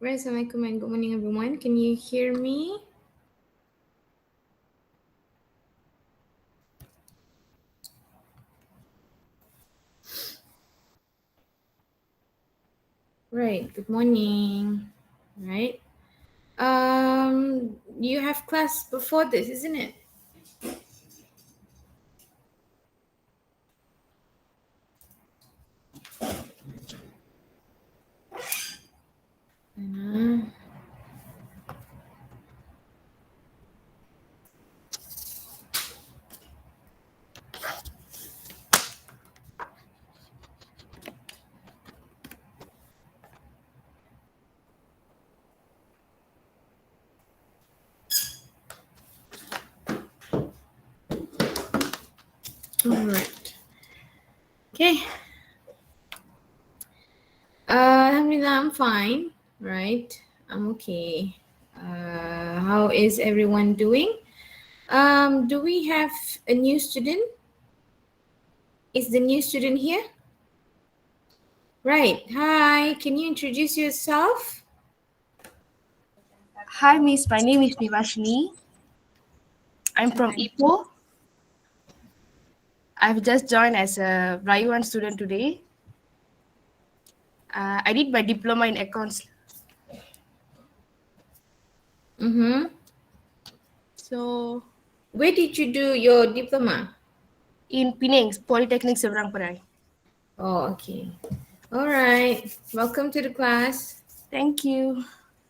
Right, Assalamualaikum and good morning everyone. Can you hear me? Right, good morning. Right. You have class before this, isn't it? Uh, all right. Okay. Alhamdulillah, I'm fine. Right. I'm okay. How is everyone doing? Do we have a new student? Is the new student here? Right. Hi. Can you introduce yourself? Hi, Miss. My name is Nivashini. I'm from Ipoh. I've just joined as a Rayuan student today. I did my diploma in accounts. Mm-hmm. So, Where did you do your diploma? in Penang, Polytechnic Seberang Perai. Oh, okay. All right. Welcome to the class. Thank you.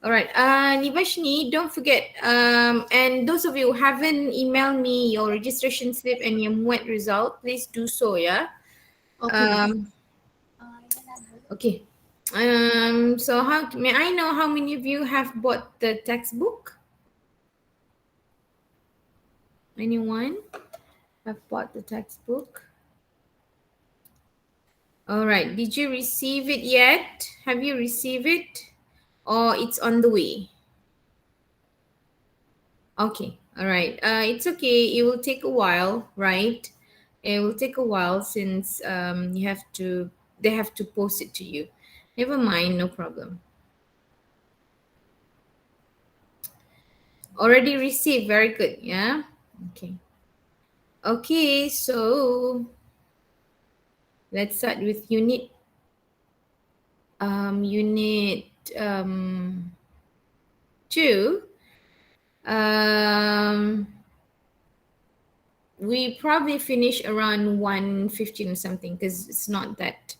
All right. Nivashni, don't forget. And those of you who haven't emailed me your registration slip and your MWET result, please do so. Yeah. Okay. Okay. So how may I know how many of you have bought the textbook? Anyone have bought the textbook? All right. Did you receive it yet? Have you received it, or it's on the way? Okay, all right. It's okay. It will take a while, right? It will take a while since they have to post it to you. Never mind, no problem. Already received, very good. Yeah. Okay. Okay, so let's start with unit two. Um, we probably finish around 1:15 or something because it's not that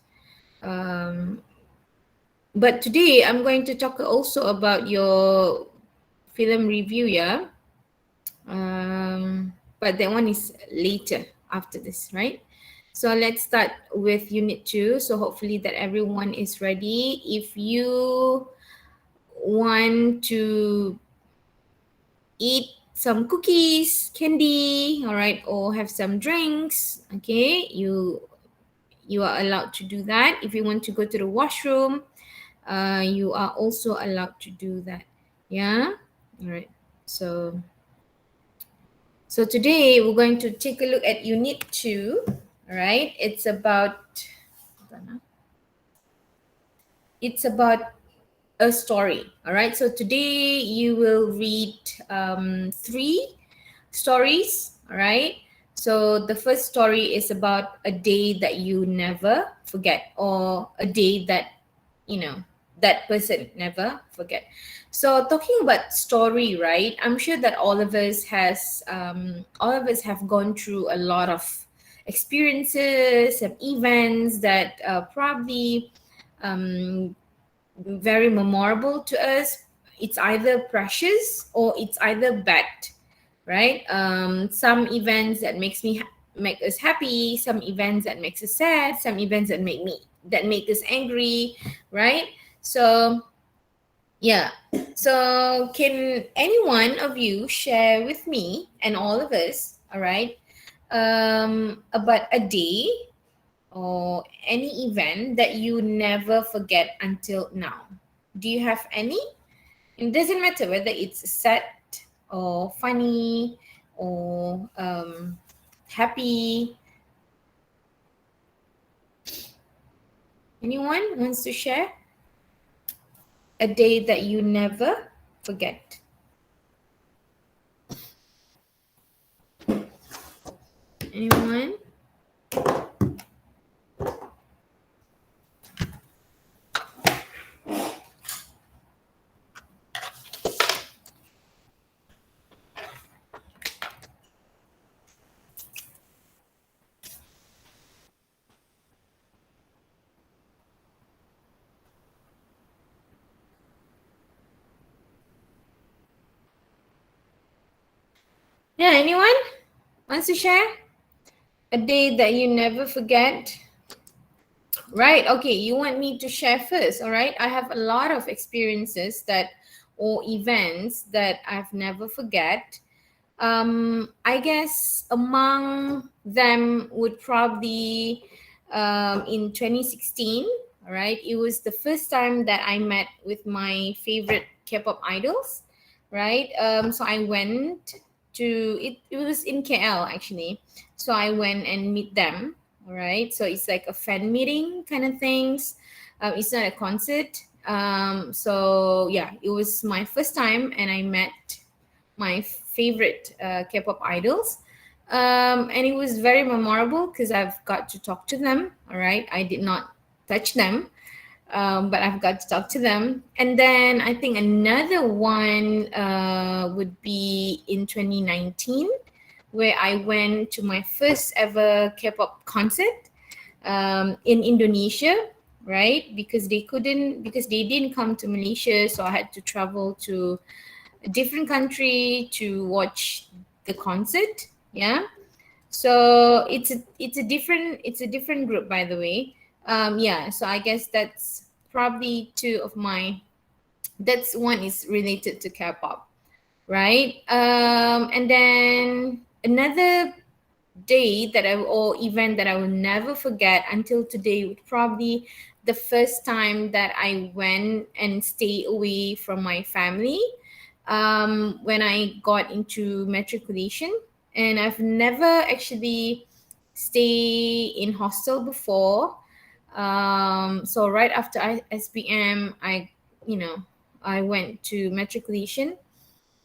but today I'm going to talk also about your film review, yeah. But that one is later after this, right? So let's start with unit two. So hopefully that everyone is ready. If you want to eat some cookies, candy, all right, or have some drinks, okay, you are allowed to do that. If you want to go to the washroom, you are also allowed to do that. Yeah. All right. So today we're going to take a look at unit two. All right. It's about a story. All right. So today you will read three stories. All right. So the first story is about a day that you never forget, or a day that you know that person never forget. So talking about story, right? I'm sure that all of us have gone through a lot of experiences and events that probably um, very memorable to us. It's either precious or it's either bad, right? Some events that make us happy, some events that makes us sad, some events that make us angry, right? So yeah. So can any one of you share with me and all of us, all right, about a day or any event that you never forget until now? Do you have any? It doesn't matter whether it's sad or funny or happy. Anyone wants to share? a day that you never forget. Anyone? Yeah, anyone wants to share? A day that you never forget? Right, okay, you want me to share first, all right? I have a lot of experiences that or events that I've never forget. I guess among them would probably in 2016, all right? It was the first time that I met with my favorite K-pop idols, right? So I went to it was in KL actually. So I went and meet them, all right? So it's like a fan meeting kind of things. It's not a concert. So yeah, it was my first time and I met my favorite K-pop idols. And it was very memorable because I've got to talk to them. All right, I did not touch them, but I've got to talk to them. And then I think another one would be in 2019, where I went to my first ever K-pop concert in Indonesia, right? Because they didn't come to Malaysia, so I had to travel to a different country to watch the concert. Yeah, so it's a different group, by the way. Yeah, so I guess that's probably two of my, that's one is related to K-pop, right? And then another day that I or event that I will never forget until today would probably the first time that I went and stay away from my family when I got into matriculation, and I've never actually stay in hostel before. So right after SPM, you know I went to matriculation,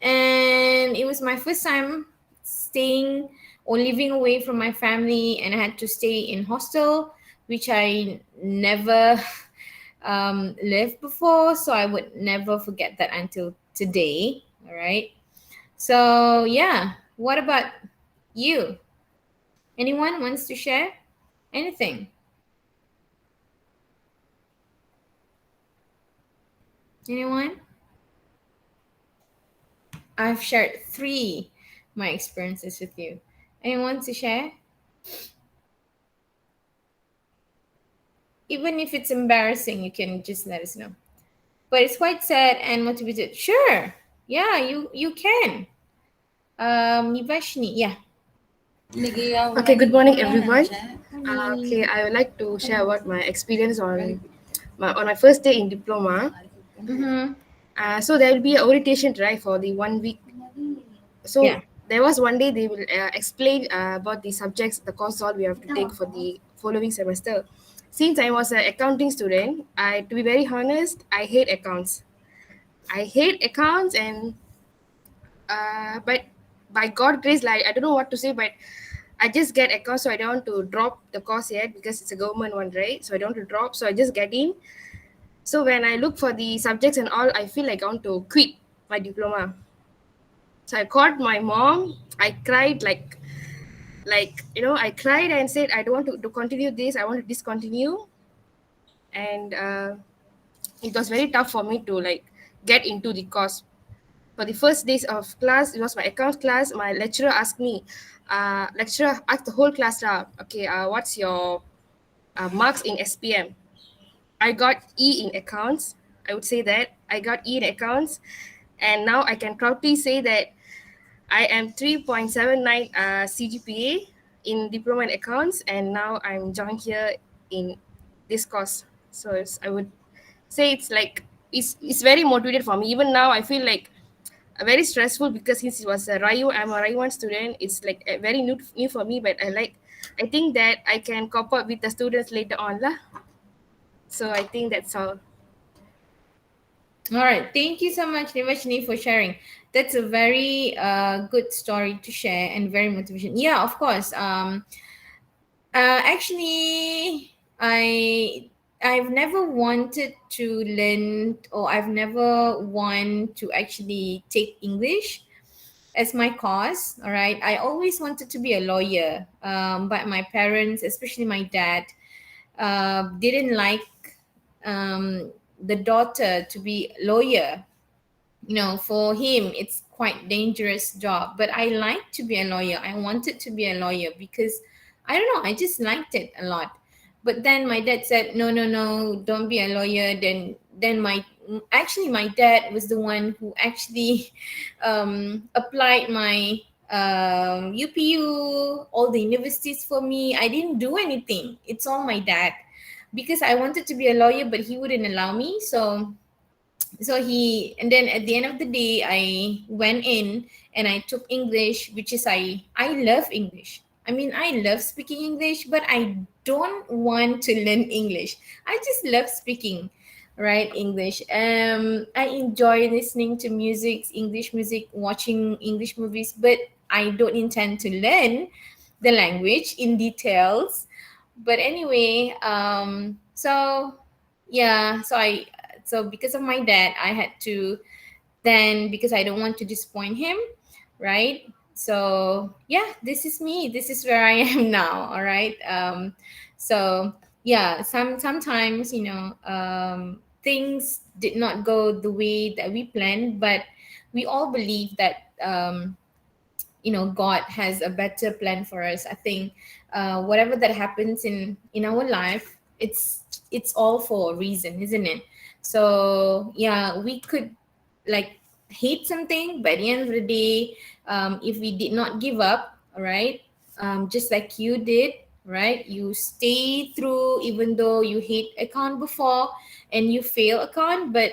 and it was my first time staying or living away from my family, and I had to stay in hostel, which I never lived before, so I would never forget that until today. All right, so yeah, what about you? Anyone wants to share anything? Anyone? I've shared three my experiences with you. Anyone to share? Even if it's embarrassing, you can just let us know. But it's quite sad and motivated. Sure. Yeah, you can. Nivashni, yeah. Okay, good morning, everyone. Okay, I would like to share about my experience on my first day in diploma. Mm-hmm. So there will be an orientation, right, for the 1 week. So Yeah. there was one day they will explain about the subjects, the course all we have to take for the following semester. Since I was an accounting student, to be very honest, I hate accounts. I hate accounts, and but by God grace, like I don't know what to say, but I just get accounts, so I don't want to drop the course yet because it's a government one, right? So I don't want to drop, so I just get in. So when I look for the subjects and all, I feel like I want to quit my diploma. So I called my mom. I cried I cried and said I don't want to continue this. I want to discontinue, and it was very tough for me to like get into the course. For the first days of class, it was my account class. My lecturer asked the whole class, okay, what's your marks in SPM? I got E in accounts. I would say that I got E in accounts, and now I can proudly say that I am 3.79 CGPA in diploma in accounts, and now I'm joined here in this course. So I would say it's very motivated for me. Even now, I feel like very stressful because since it was a Rayu, I'm a Rayu 1 student. It's like very new for me, but I think that I can cope up with the students later on lah. So I think that's all. All right. Thank you so much, Nivashni, for sharing. That's a very good story to share and very motivation. Yeah, of course. Actually, I've never wanted to learn, or I've never want to actually take English as my course. All right. I always wanted to be a lawyer, but my parents, especially my dad, didn't like the daughter to be lawyer. For him it's quite dangerous job, but I like to be a lawyer. I wanted to be a lawyer because I don't know, I just liked it a lot. But then my dad said, no, no, no, don't be a lawyer. Then my dad was the one who actually applied my UPU, all the universities for me. I didn't do anything. It's all my dad, because I wanted to be a lawyer but he wouldn't allow me. And then at the end of the day I went in and I took English, which is I love English. I mean, I love speaking English, but I don't want to learn English. I just love speaking, right, English. I enjoy listening to music, English music, watching English movies, but I don't intend to learn the language in details. But anyway, yeah, so because of my dad I had to, then because I don't want to disappoint him, right? So yeah, this is me, this is where I am now. All right. So yeah, sometimes things did not go the way that we planned, but we all believe that God has a better plan for us. I think whatever that happens in our life, it's all for a reason, isn't it? So yeah, we could like hate something, but at the end of the day, if we did not give up, all right, just like you did, right, you stay through even though you hate account before and you fail account, but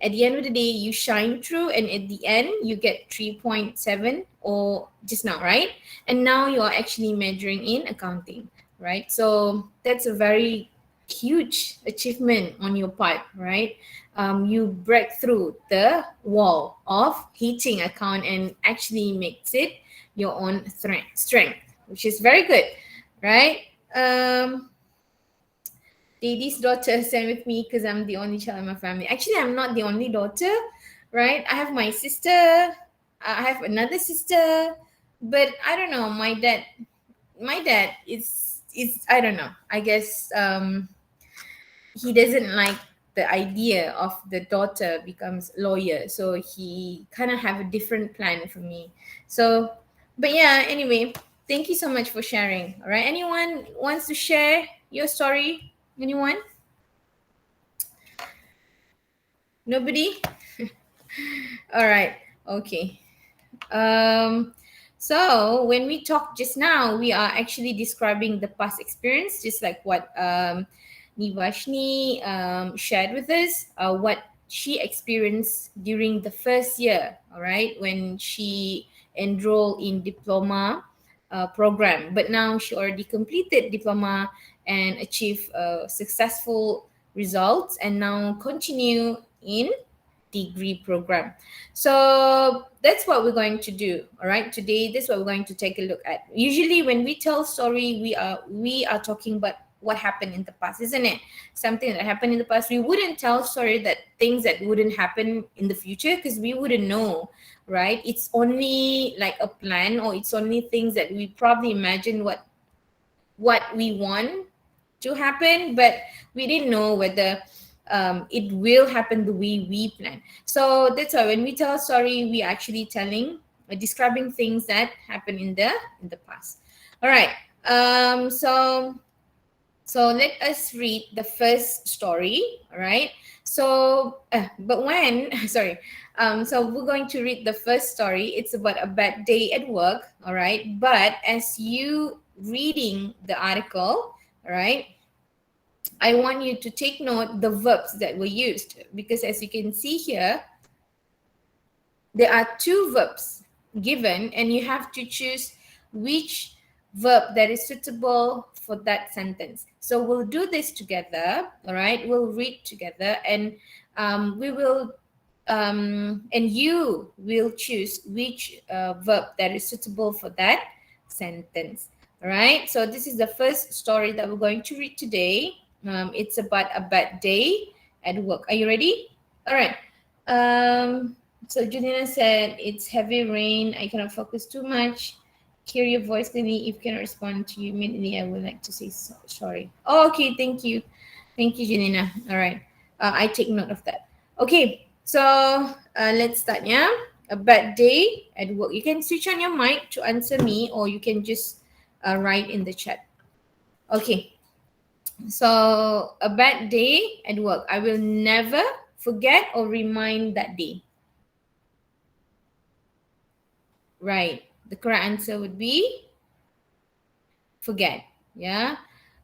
at the end of the day you shine through, and at the end you get 3.7 or just now, right? And now you are actually majoring in accounting, right? So that's a very huge achievement on your part, right? You break through the wall of hating account and actually makes it your own strength, which is very good, right? um Dadi's daughter sent with me because I'm the only child in my family. Actually, I'm not the only daughter, right? I have my sister. I have another sister, but I don't know. My dad is I don't know. I guess he doesn't like the idea of the daughter becomes lawyer, so he kind of have a different plan for me. So, but yeah. Anyway, thank you so much for sharing. All right. Anyone wants to share your story? Anyone? Nobody? All right. Okay. Um, so when we talk just now, we are actually describing the past experience, just like what Nivashni shared with us, what she experienced during the first year, all right, when she enrolled in diploma program. But now she already completed diploma and achieved successful results, and now continue in degree program. So that's what we're going to do. All right. Today, this is what we're going to take a look at. Usually when we tell story, we are talking about what happened in the past, isn't it? Something that happened in the past. We wouldn't tell story that things that wouldn't happen in the future, because we wouldn't know, right? It's only like a plan, or it's only things that we probably imagine what we want to happen, but we didn't know whether it will happen the way we plan. So that's why when we tell a story, we actually telling describing things that happen in the past. All right. So let us read the first story. All right. So but when sorry, so we're going to read the first story. It's about a bad day at work. All right. But as you reading the article, all right, I want you to take note the verbs that were used, because as you can see here, there are two verbs given and you have to choose which verb that is suitable for that sentence. So we'll do this together, all right? We'll read together, and we will and you will choose which verb that is suitable for that sentence. All right. So this is the first story that we're going to read today. It's about a bad day at work. Are you ready? All right. So Junina said it's heavy rain. I cannot focus too much. Hear your voice clearly. If can respond to you immediately, I would like to say sorry. Oh, okay. Thank you. Thank you, Junina. All right. I take note of that. Okay. So let's start. Yeah. A bad day at work. You can switch on your mic to answer me, or you can just write in the chat. Okay. So, a bad day at work. I will never forget or remind that day. Right. The correct answer would be forget. Yeah.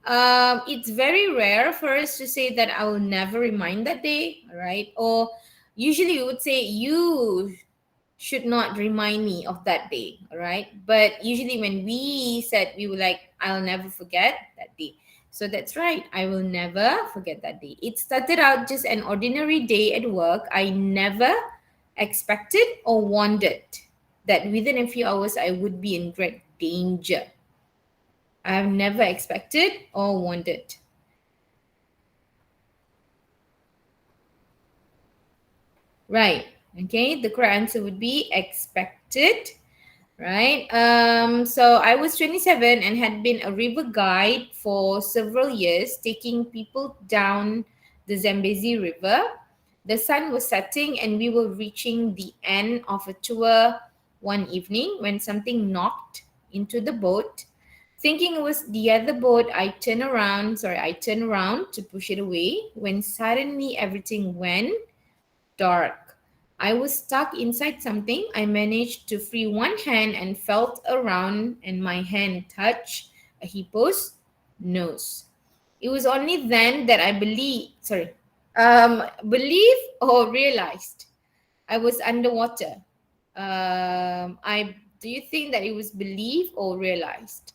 It's very rare for us to say that I will never remind that day. All right. Or usually we would say you should not remind me of that day. All right. But usually when we said we were like, I'll never forget that day. So that's right. I will never forget that day. It started out just an ordinary day at work. I never expected or wondered that within a few hours I would be in great danger. I've never expected or wondered. Right. Okay. The correct answer would be expected. Right. So I was 27 and had been a river guide for several years, taking people down the Zambezi River. The sun was setting and we were reaching the end of a tour one evening when something knocked into the boat. Thinking it was the other boat, I turned around to push it away when suddenly everything went dark. I was stuck inside something. I managed to free one hand and felt around, and my hand touched a hippo's nose. It was only then that I believe or realized I was underwater. I Do you think that it was believe or realized?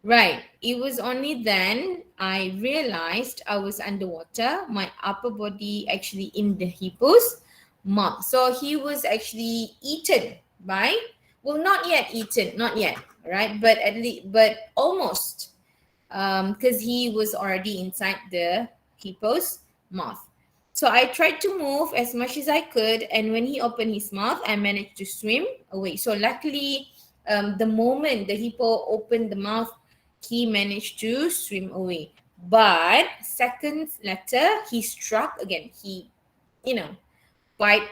Right. It was only then I realized I was underwater, my upper body actually in the hippo's mouth. So he was actually eaten by, well, not yet eaten, not yet, right? But at least, but almost, because he was already inside the hippo's mouth. So I tried to move as much as I could, and when he opened his mouth, I managed to swim away. So luckily, the moment the hippo opened the mouth, he managed to swim away. But seconds later, he struck again. He, you know, bite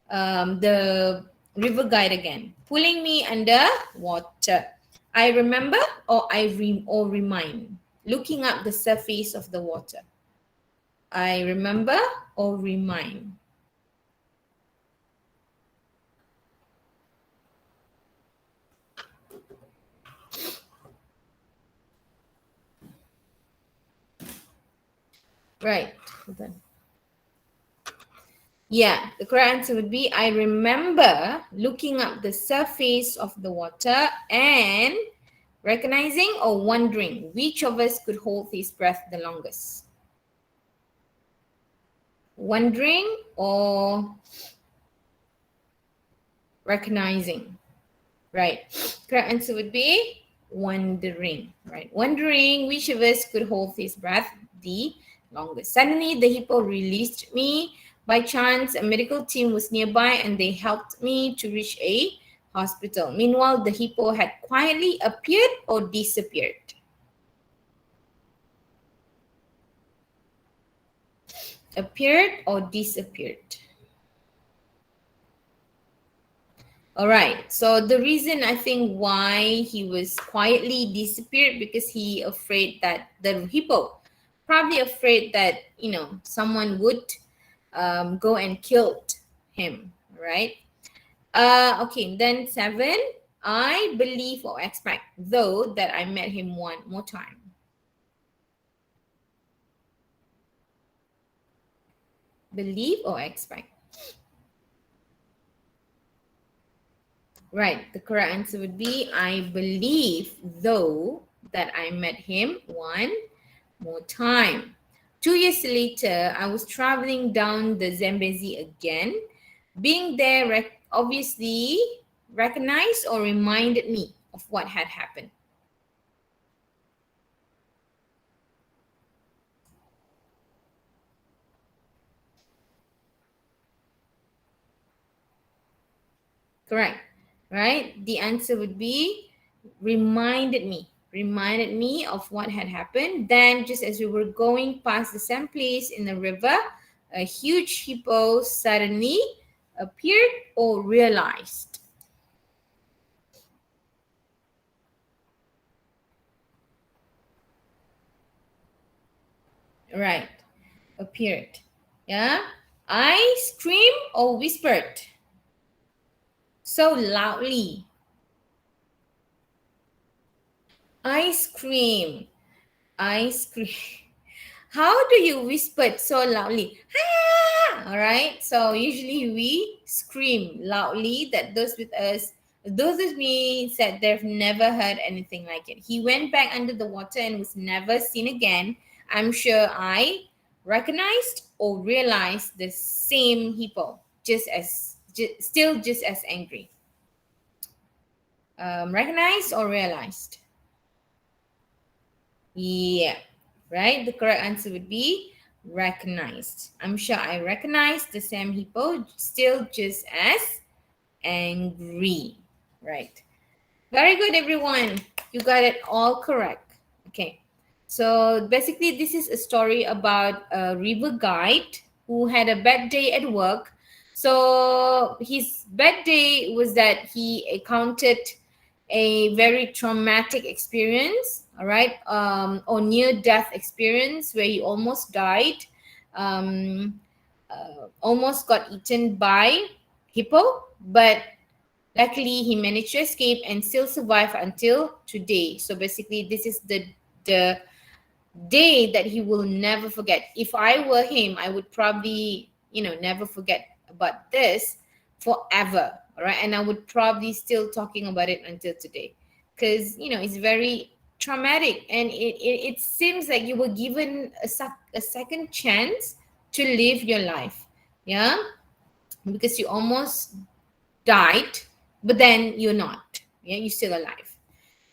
the river guide again, pulling me under water. I remember, or remind, looking up the surface of the water. I remember or remind. Right. Hold on. Yeah, the correct answer would be I remember looking up the surface of the water and recognizing or wondering which of us could hold his breath the longest. Wondering or recognizing. Right. Correct answer would be wondering. Right. Wondering which of us could hold his breath the longest. Suddenly, the hippo released me. By chance, a medical team was nearby and they helped me to reach a hospital. Meanwhile, the hippo had quietly appeared or disappeared. Appeared or disappeared. All right. So the reason I think why he was quietly disappeared because he afraid that the hippo, probably afraid that someone would go and killed him. Right. Okay. Then 7. I believe or expect though that I met him one more time. Believe or expect. Right. The correct answer would be I believe, though, that I met him one more time. 2 years later, I was traveling down the Zambezi again. Being there obviously recognized or reminded me of what had happened. Correct. Right? The answer would be reminded me of what had happened. Then, just as we were going past the same place in the river, a huge hippo suddenly appeared or realized. Right. Appeared. Yeah. I screamed or whispered so loudly. I scream. I scream. How do you whisper so loudly? Ah! All right. So usually we scream loudly. That those with me said they've never heard anything like it. He went back under the water and was never seen again. I'm sure I recognized or realized the same hippo, still just as angry. Recognized or realized? Yeah, right. The correct answer would be recognized. I'm sure I recognized the same hippo, still just as angry. Right. Very good, everyone. You got it all correct. Okay. So basically, this is a story about a river guide who had a bad day at work. So his bad day was that he encountered a very traumatic experience, all right, or near death experience where he almost died, um, almost got eaten by hippo, but luckily, he managed to escape and still survive until today. So basically, this is the day that he will never forget. If I were him, I would probably, never forget about this forever. All right. And I would probably still talking about it until today. Because, it's very traumatic. And it seems like you were given a second chance to live your life. Yeah. Because you almost died, but then you're not. Yeah, you're still alive.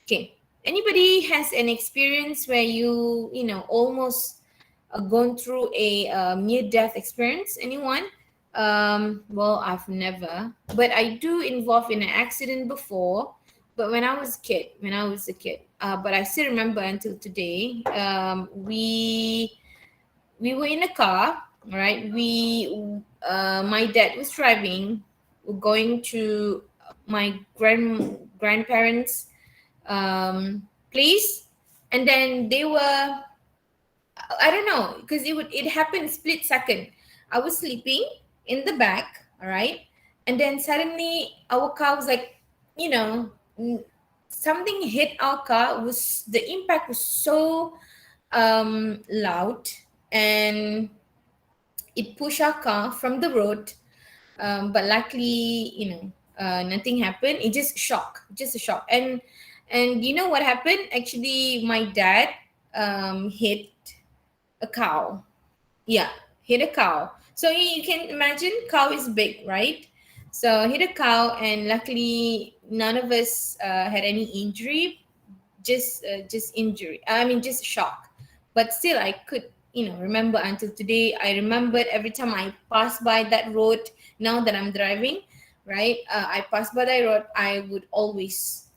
Okay. Anybody has an experience where almost gone through a near-death experience? Anyone? Well, I've never, but I do involved in an accident before. But when I was a kid, but I still remember until today. We were in a car, all right. My dad was driving, going to my grandparents place, and then they were, I don't know, because it happened split second. I was sleeping in the back, all right, and then suddenly our car was like, you know n- something hit our car. Was The impact was so loud, and it pushed our car from the road. But luckily, nothing happened. It just a shock. And you know what happened? Actually, my dad hit a cow. Yeah, hit a cow. So you can imagine, cow is big, right? So hit a cow, and luckily none of us had any injury, just injury, I mean just shock. But still, I could remember until today. I remembered every time I pass by that road. Now that I'm driving, right, I pass by that road, I would always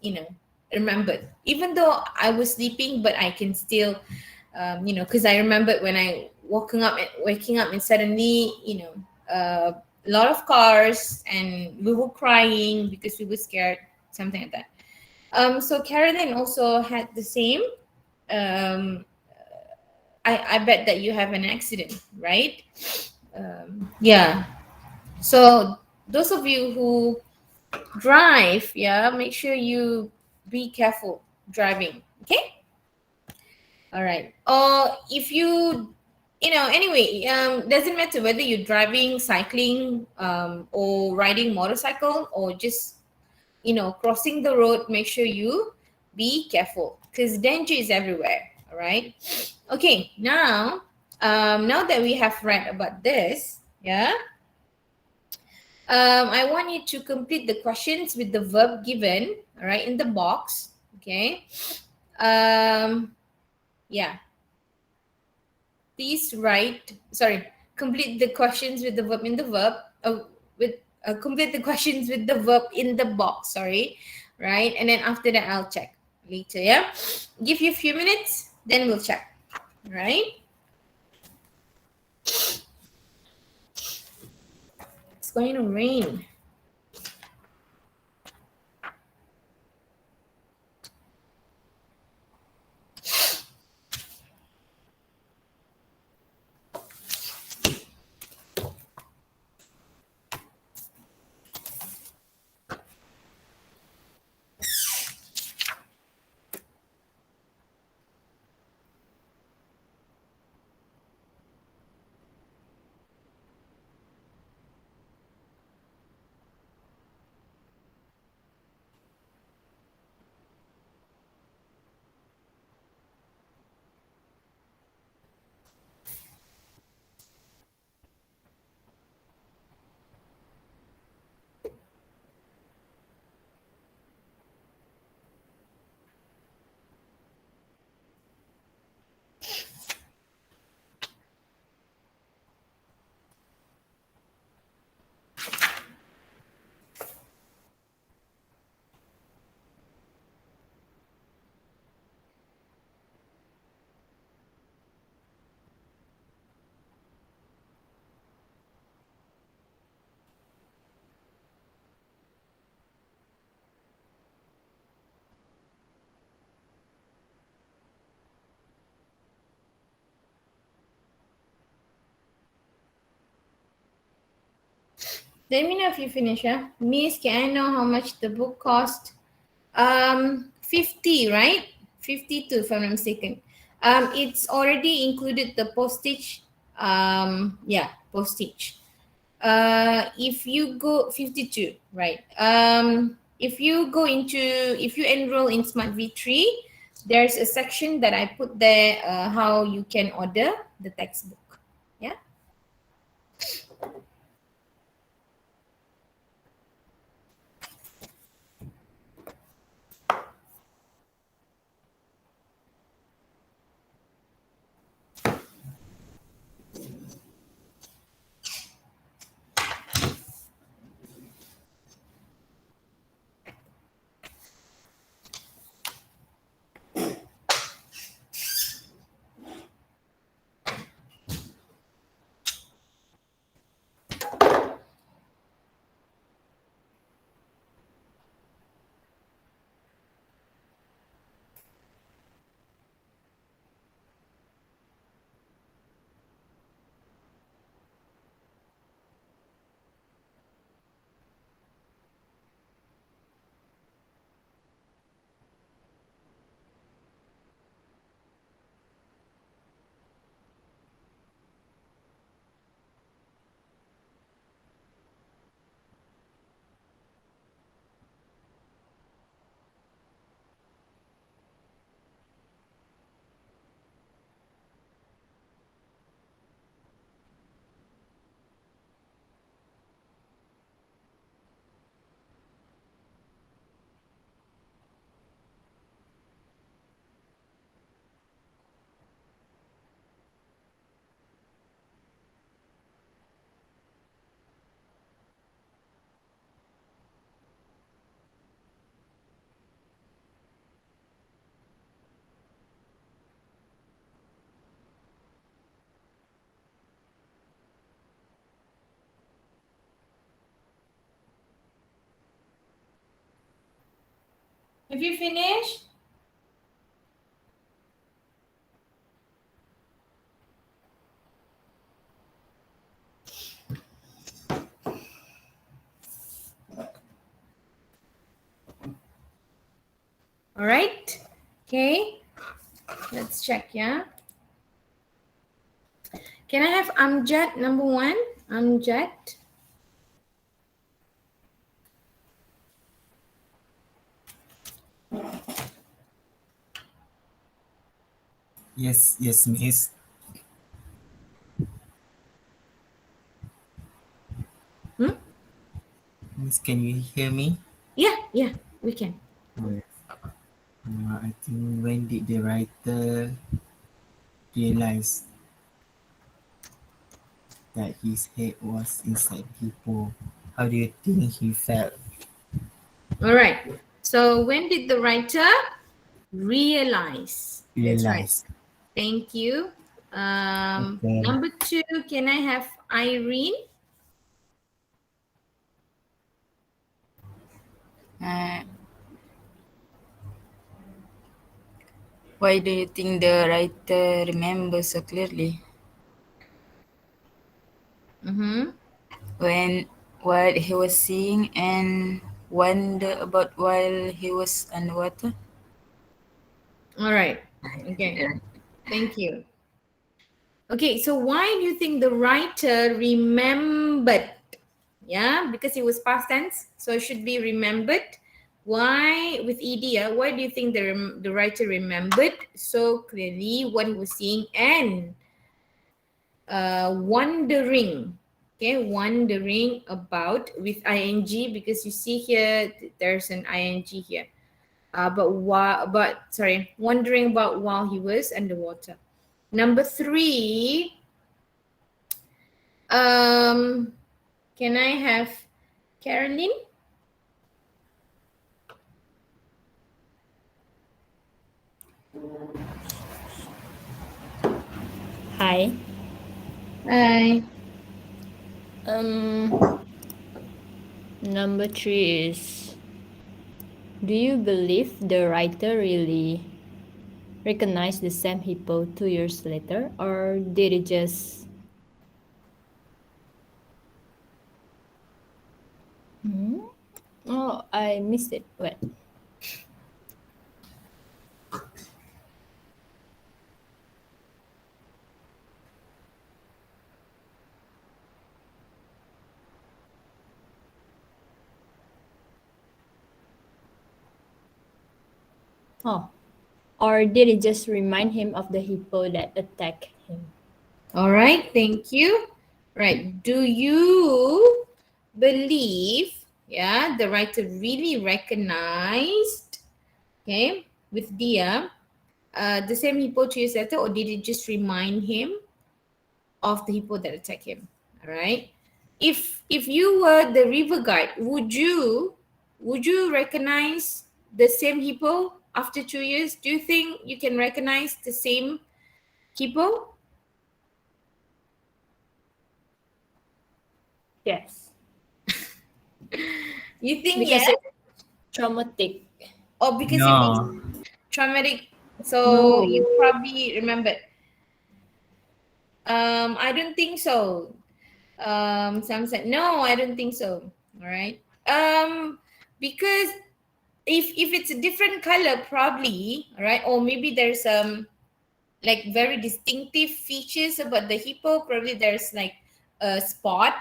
remember, even though I was sleeping, but I can still because I remembered when I waking up, and suddenly a lot of cars, and we were crying because we were scared, something like that. So Carolyn also had the same. Um, I bet that you have an accident, right? Yeah. So those of you who drive, yeah, make sure you be careful driving. Okay. All right. Or if anyway, doesn't matter whether you're driving, cycling, or riding motorcycle, or just crossing the road. Make sure you be careful, because danger is everywhere. All right. Okay, now Now that we have read about this, yeah, I want you to complete the questions with the verb given, all right, in the box. Okay. Yeah. Please write. Sorry. Complete the questions with the verb in the verb. With complete the questions with the verb in the box. Sorry, right? And then after that, I'll check later. Yeah. Give you a few minutes, then we'll check. Right. It's going to rain. Let me know if you finish, yeah? Miss, can I know how much the book cost? 50, right? 52, if I'm not mistaken. It's already included the postage. Yeah, postage. If you go 52, right? If you enroll in Smart V3, there's a section that I put there, how you can order the textbook. Yeah. Have you finished? All right. Okay. Let's check, yeah. Can I have Amjad number 1? Amjad. Yes, yes, Miss. Miss, can you hear me? Yeah, we can. Yes. I think when did the writer realize that his head was inside the hippo? How do you think he felt? All right. So when did the writer realize? That's right. Realize. Thank you. Okay. Number two, can I have Irene? Uh, why do you think the writer remembers so clearly? Mm-hmm. When what he was seeing and wonder about while he was underwater? All right. Okay. Thank you. Okay, so why do you think the writer remembered? Yeah, because it was past tense, so it should be remembered. Why with ed? Why do you think the writer remembered so clearly what he was seeing and wondering? Okay, wondering about with ing, because you see here there's an ing here. Wondering about while he was underwater. Number three, can I have Carolyn? Hi. Hi. Number three is, do you believe the writer really recognized the same hippo 2 years later, or did it just Oh, I missed it. Wait. Oh. Or did it just remind him of the hippo that attacked him? All right, thank you. Right, do you believe, yeah, the writer really recognized, okay, with Dia, the same hippo 2 years later, or did it just remind him of the hippo that attacked him? All right. If you were the river guide, would you recognize the same hippo after 2 years? Do you think you can recognize the same hippo? Yes. You think Because yes? it's traumatic. Or because it was No, traumatic, so No. you probably remembered? I don't think so. Sam said no, I don't think so. All right. Because if it's a different color, probably, all right, or maybe there's like very distinctive features about the hippo. Probably there's like a spot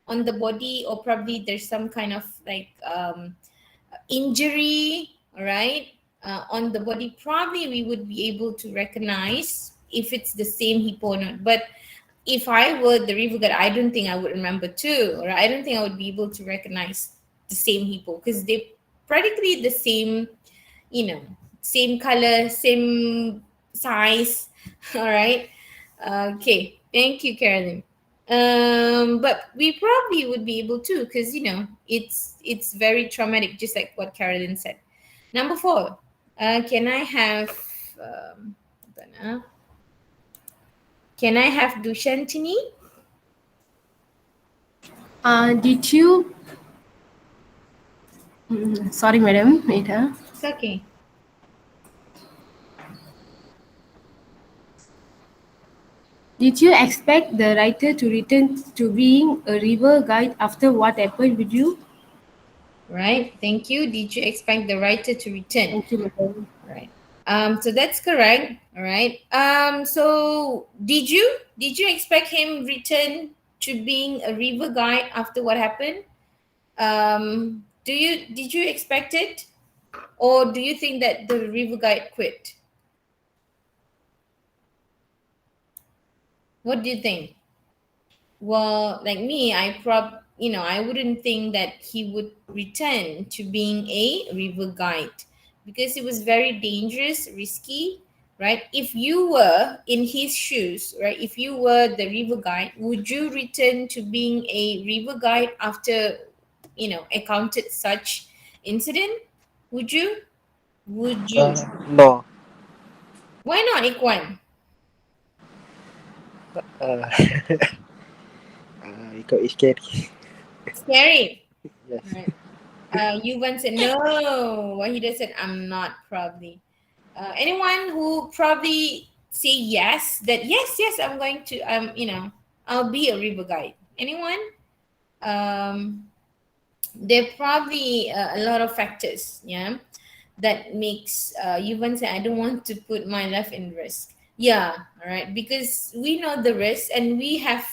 on the body, or probably there's some kind of like injury, all right, on the body. Probably we would be able to recognize if it's the same hippo or not. But if I were the river guide, I don't think I would remember too, or I don't think I would be able to recognize the same hippo, because they practically the same, you know, same color, same size. All right. Okay. Thank you, Carolyn. But we probably would be able to, because it's very traumatic, just like what Carolyn said. Number four. Can I have hold on, can I have Dushantini? Did you? Sorry, madam. Wait. It's okay. Did you expect the writer to return to being a river guide after what happened with you? Right. Thank you. Did you expect the writer to return? Thank you, madam. Right. So that's correct. All right. So did you expect him return to being a river guide after what happened? Did you expect it, or do you think that the river guide quit? What do you think? Well, like me, I wouldn't think that he would return to being a river guide because it was very dangerous, risky, right? If you were in his shoes, right? If you were the river guide, would you return to being a river guide after, encountered such incident? Would you? Would you? No. Why not, Ikwan? Uh, it's scary. Scary. Yes. Right. Yuvan said no. Wahida said I'm not probably. Anyone who probably say yes, that yes, I'm going to I'll be a river guide. Anyone? Um, there are probably a lot of factors, yeah, that makes Yuvan say I don't want to put my life in risk. Yeah, all right, because we know the risk and we have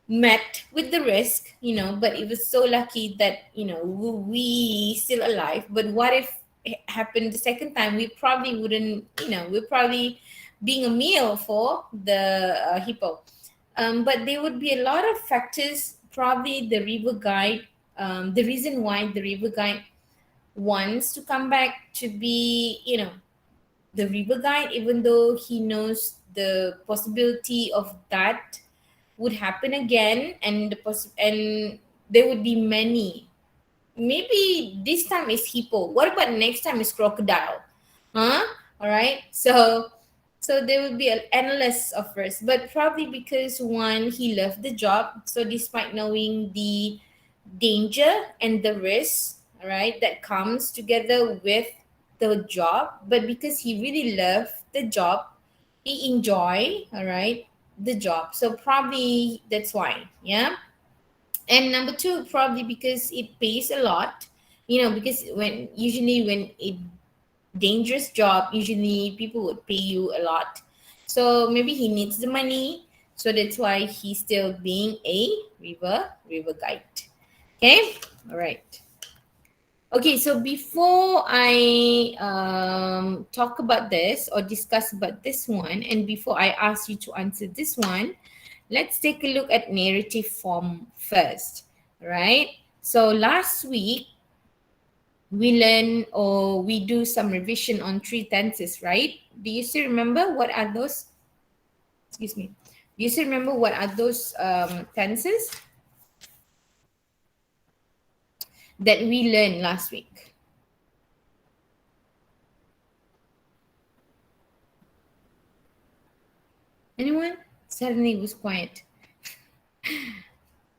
met with the risk, but it was so lucky that, we still alive. But what if it happened the second time? We probably wouldn't, we're probably being a meal for the hippo. But there would be a lot of factors, probably the river guide, the reason why the river guide wants to come back to be, the river guide, even though he knows the possibility of that would happen again, and and there would be many. Maybe this time is hippo. What about next time is crocodile? Huh? All right. So there will be an endless of first, but probably because one, he loved the job. So despite knowing the danger and the risk, all right, that comes together with the job, but because he really loved the job, he enjoy, all right, the job. So probably that's why, yeah. And number two, probably because it pays a lot, because when a dangerous job, usually people would pay you a lot. So maybe he needs the money. So that's why he's still being a river guide. Okay, all right. Okay, so before I talk about this or discuss about this one, and before I ask you to answer this one, let's take a look at narrative form first, right? So last week we learn or we do some revision on three tenses, right? Do you still remember what are those? Excuse me. Do you still remember what are those tenses that we learned last week? Anyone? Suddenly it was quiet.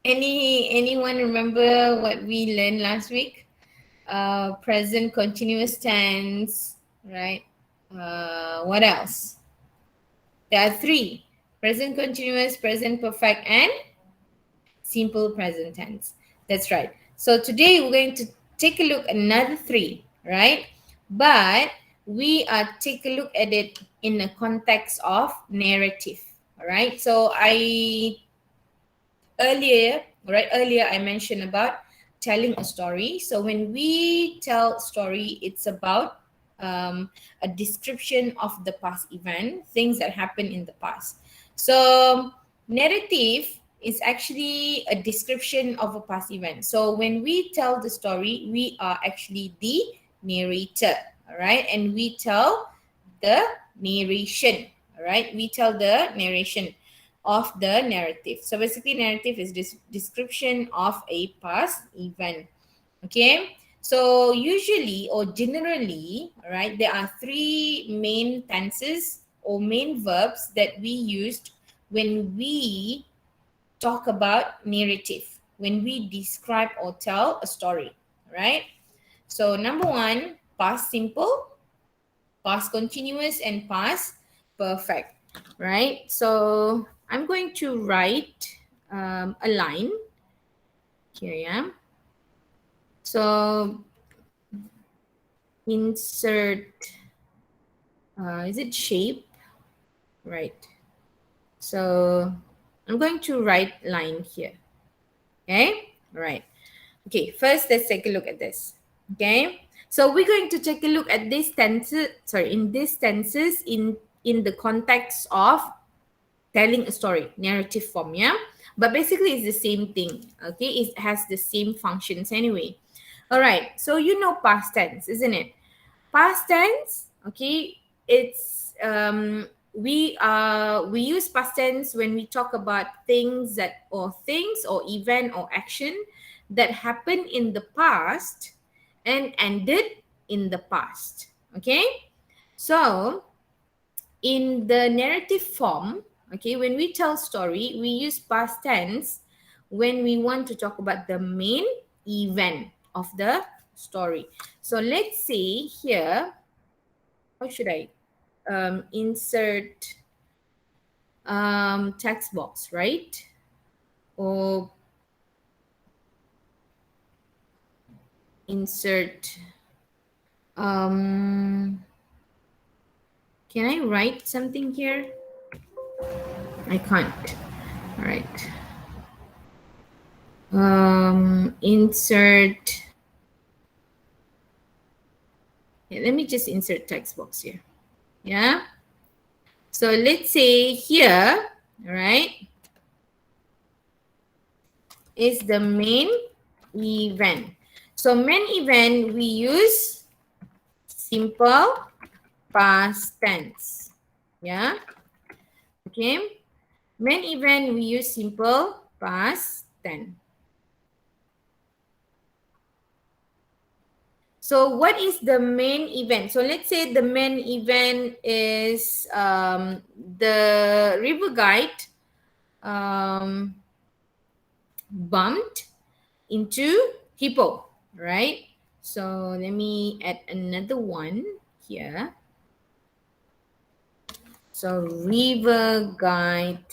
Anyone remember what we learned last week? Present continuous tense, right? What else? There are three: present continuous, present perfect, and simple present tense. That's right. So today we're going to take a look at another three, right? But we are take a look at it in the context of narrative. All right. So earlier I mentioned about telling a story. So when we tell story, it's about a description of the past event, things that happened in the past. So narrative is actually a description of a past event. So when we tell the story, we are actually the narrator, all right, and we tell the narration, all right, we tell the narration of the narrative. So basically narrative is this description of a past event. Okay, so usually or generally, all right, there are three main tenses or main verbs that we used when we talk about narrative, when we describe or tell a story, right? So number one, past simple, past continuous, and past perfect, right? So I'm going to write a line here, yeah. So insert, is it shape? Right. So I'm going to write line here. Okay. All right. Okay. First, let's take a look at this. Okay. So we're going to take a look at this tenses. Sorry, in these tenses in the context of telling a story, narrative form. Yeah. but basically it's the same thing. Okay, it has the same functions anyway. All right, so you know past tense, isn't it? Past tense, okay, it's we use past tense when we talk about things or event or action that happened in the past and ended in the past. Okay, so in the narrative form, okay, when we tell story, we use past tense when we want to talk about the main event of the story. So let's say here, how should I insert text box, right? Or insert, can I write something here? I can't. All right. Insert. Yeah, let me just insert text box here. Yeah. So let's say here, all right, is the main event. So main event, we use simple past tense. Yeah. Okay. Main event, we use simple past tense. So what is the main event? So let's say the main event is the river guide bumped into hippo, right? So let me add another one here. So river guide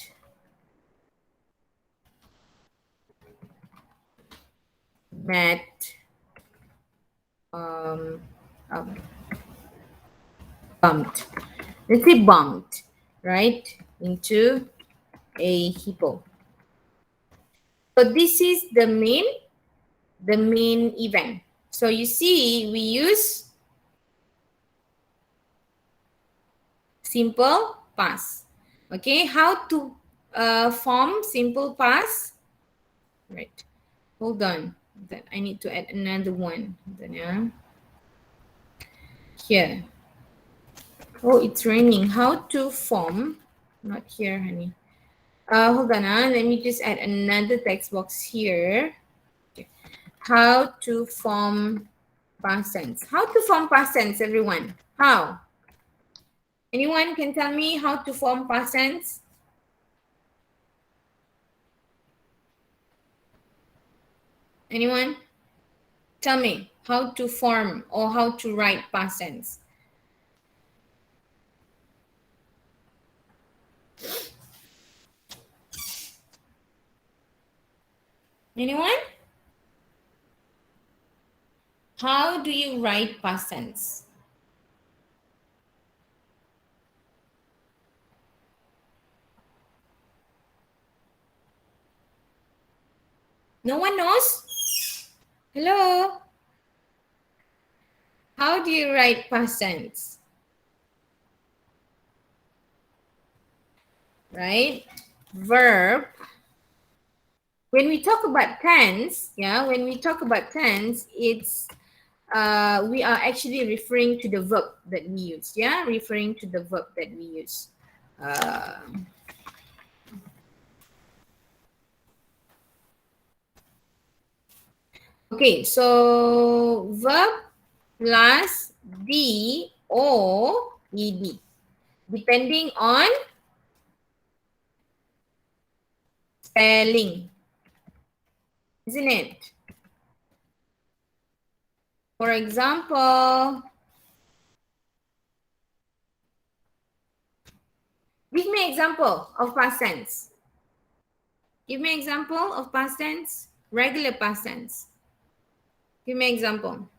met um, bumped. Let's say bumped, right, into a hippo. So this is the main event. So you see, we use simple past. Okay, how to form simple past? Right. Hold on. That I need to add another one. Then, yeah. Here. Oh, it's raining. How to form? Not here, honey. Hold on. Let me just add another text box here. Okay. How to form past tense. How to form past tense, everyone? How? Anyone can tell me how to form past tense? Anyone? Tell me how to form or how to write past tense. Anyone? How do you write past tense? No one knows? Hello? How do you write past tense? Right? Verb. When we talk about tense, yeah, when we talk about tense, it's we are actually referring to the verb that we use. Yeah, referring to the verb that we use. Okay, so verb plus D or ed, depending on spelling, isn't it? For example, give me an example of past tense. Give me an example of past tense, regular past tense. Give me an example.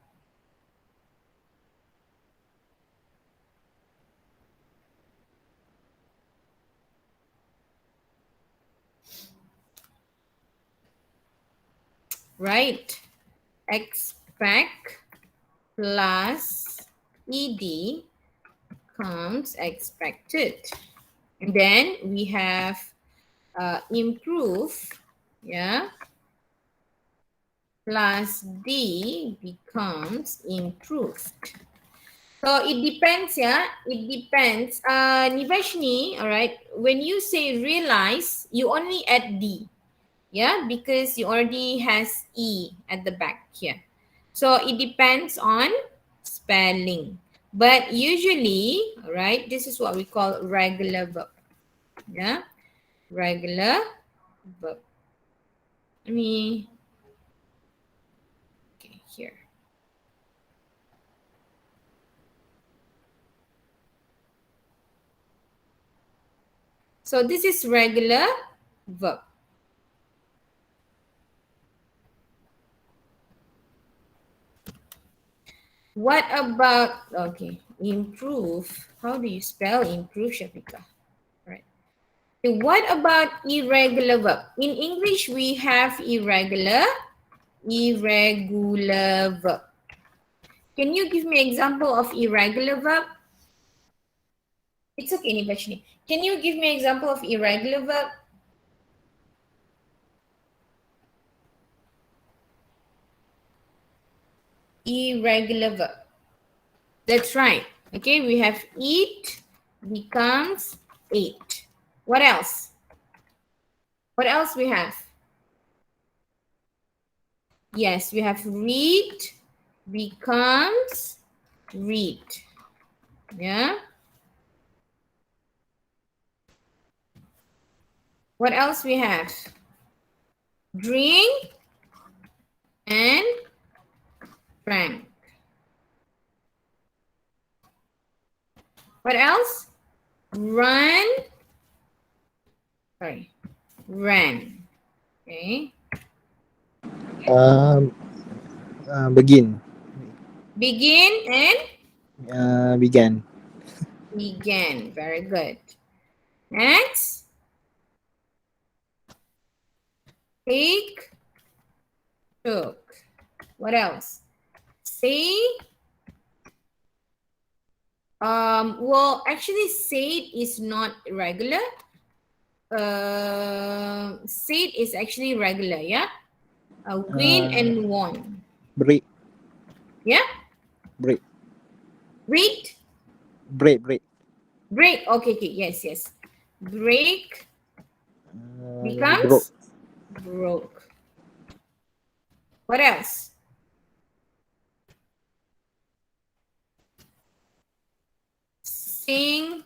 Right. Expect plus ed comes expected. And then we have improve, yeah, plus D becomes improved. So it depends, yeah. It depends. Nivashni, all right. When you say realize, you only add D, yeah, because you already has E at the back here. So it depends on spelling. But usually, all right, this is what we call regular verb. Yeah, regular verb. Let me, okay, here. So this is regular verb. What about, okay, improve? How do you spell improve, Shafika? Right. Okay, what about irregular verb? In English, we have irregular verb. Can you give me example of irregular verb? It's okay, Nivashni. Can you give me example of irregular verb? Irregular verb. That's right. Okay, we have eat becomes ate. What else? What else we have? Yes, we have read becomes read. Yeah. What else we have? Drink and drank. What else? Run. Sorry. Ran. Okay. Begin. Begin and Began. began. Very good. Next. Take, took. What else? Say. Well, actually, said is not regular. Said is actually regular, yeah? Win and won. Break. Yeah? Break. Read. Break. Break. Break. Okay, okay. Yes, yes. Break Broke. becomes broke. What else? Sing,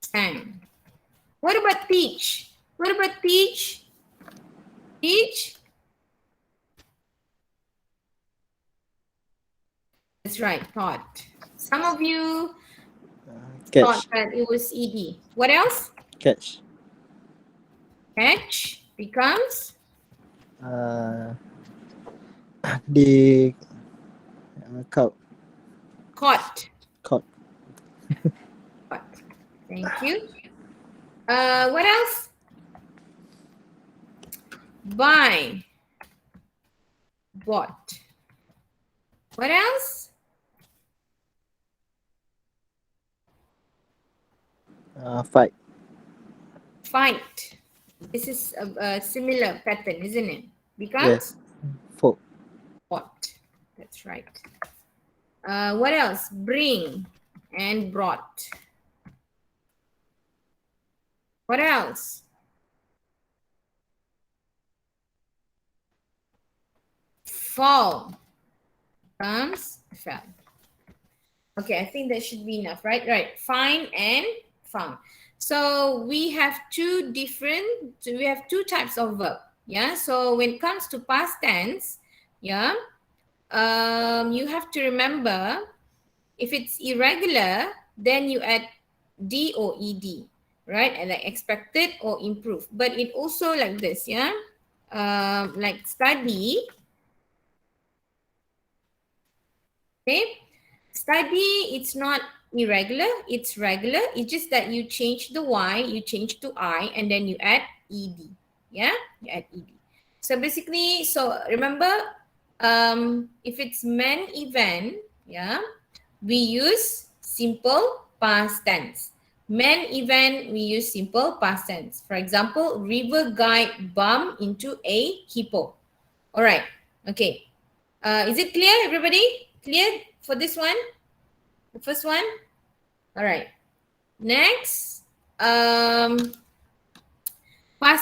sang. What about teach? What about teach? Teach? That's right, taught. Some of you thought Catch. that it was ed. What else? Catch. Catch becomes The caught. caught. Caught. Caught. Thank you. What else? Buy. Bought. What else? Fight. Fight. This is a similar pattern, isn't it? Yes. Becomes Fought. fought. That's right. What else? Bring and brought. What else? Fall. Comes fell. Okay, I think that should be enough, right? Right. Find and found. So we have two types of verb. Yeah. So when it comes to past tense, yeah, you have to remember if it's irregular, then you add D or ED, right? And like expected or improved. But it also like this, yeah. Like study. Okay. Study, it's not irregular, it's regular. It's just that you change the Y, you change to I, and then you add ED. Yeah, you add ED. So basically, so remember, if it's main event, yeah, we use simple past tense. Man event, we use simple past tense. For example, river guide bumped into a hippo. All right. Okay. Is it clear, everybody? Clear for this one? The first one? All right. Next, past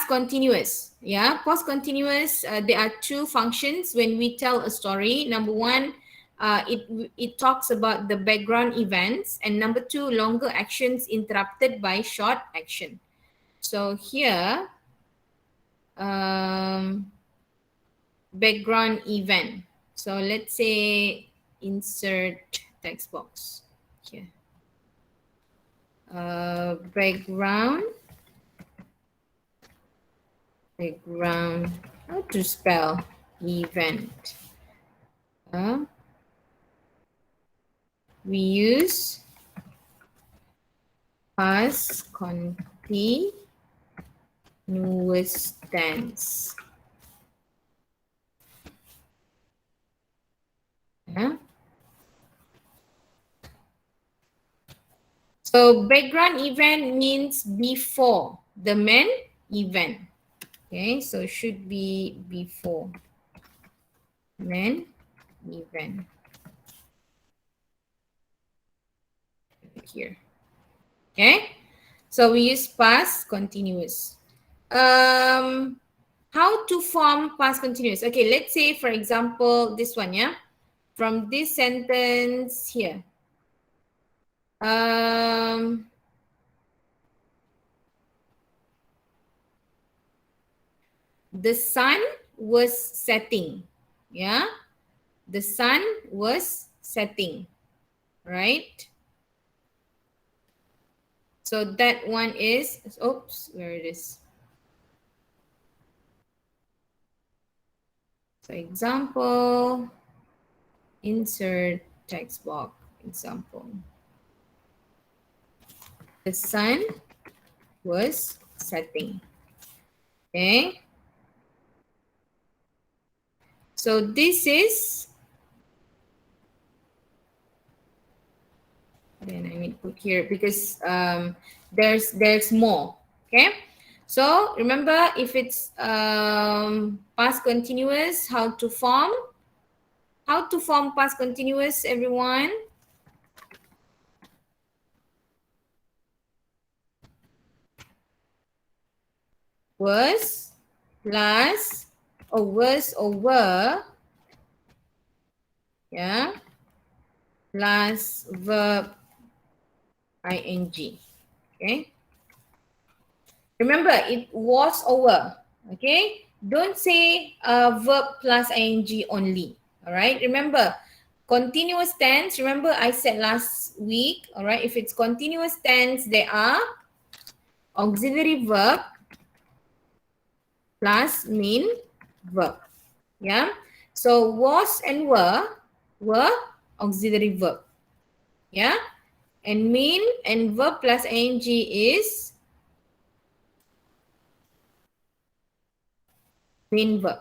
continuous. Yeah, past continuous. There are two functions when we tell a story. Number one, it talks about the background events, and number two, longer actions interrupted by short action. So here, background event. So let's say insert text box here. Background, how to spell event? We use past continuous tense. So background event means before the main event. Okay, so should be before main event. Here. Okay, so we use past continuous. How to form past continuous? Okay, let's say for example this one, yeah, from this sentence here. The sun was setting. Yeah, the sun was setting, right? So that one is, oops, where it is. So example, insert text box example. The sun was setting. Okay. So this is, then I need to put here because there's more. Okay. So remember, if it's past continuous, how to form past continuous, everyone? Was plus or was or were, yeah, plus verb ing. Okay. Remember, it was or were. Okay. Don't say verb plus ing only. All right. Remember, continuous tense. Remember, I said last week. All right. If it's continuous tense, there are auxiliary verb plus main verb. Yeah. So was and were auxiliary verb. Yeah. And main and verb plus ing is main verb.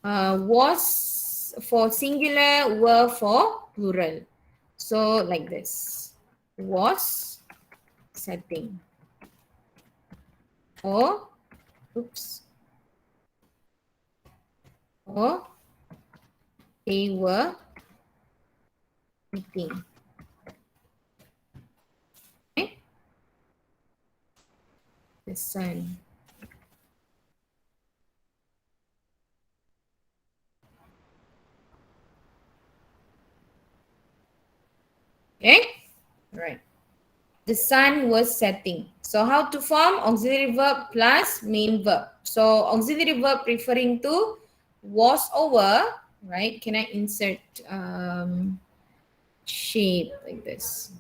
Was for singular, were for plural. So like this. Was setting. Or, oops. Or they were eating. Okay. The sun. Okay. Right. The sun was setting. So how to form auxiliary verb plus main verb. So auxiliary verb referring to was or were, right? Can I insert shape like this?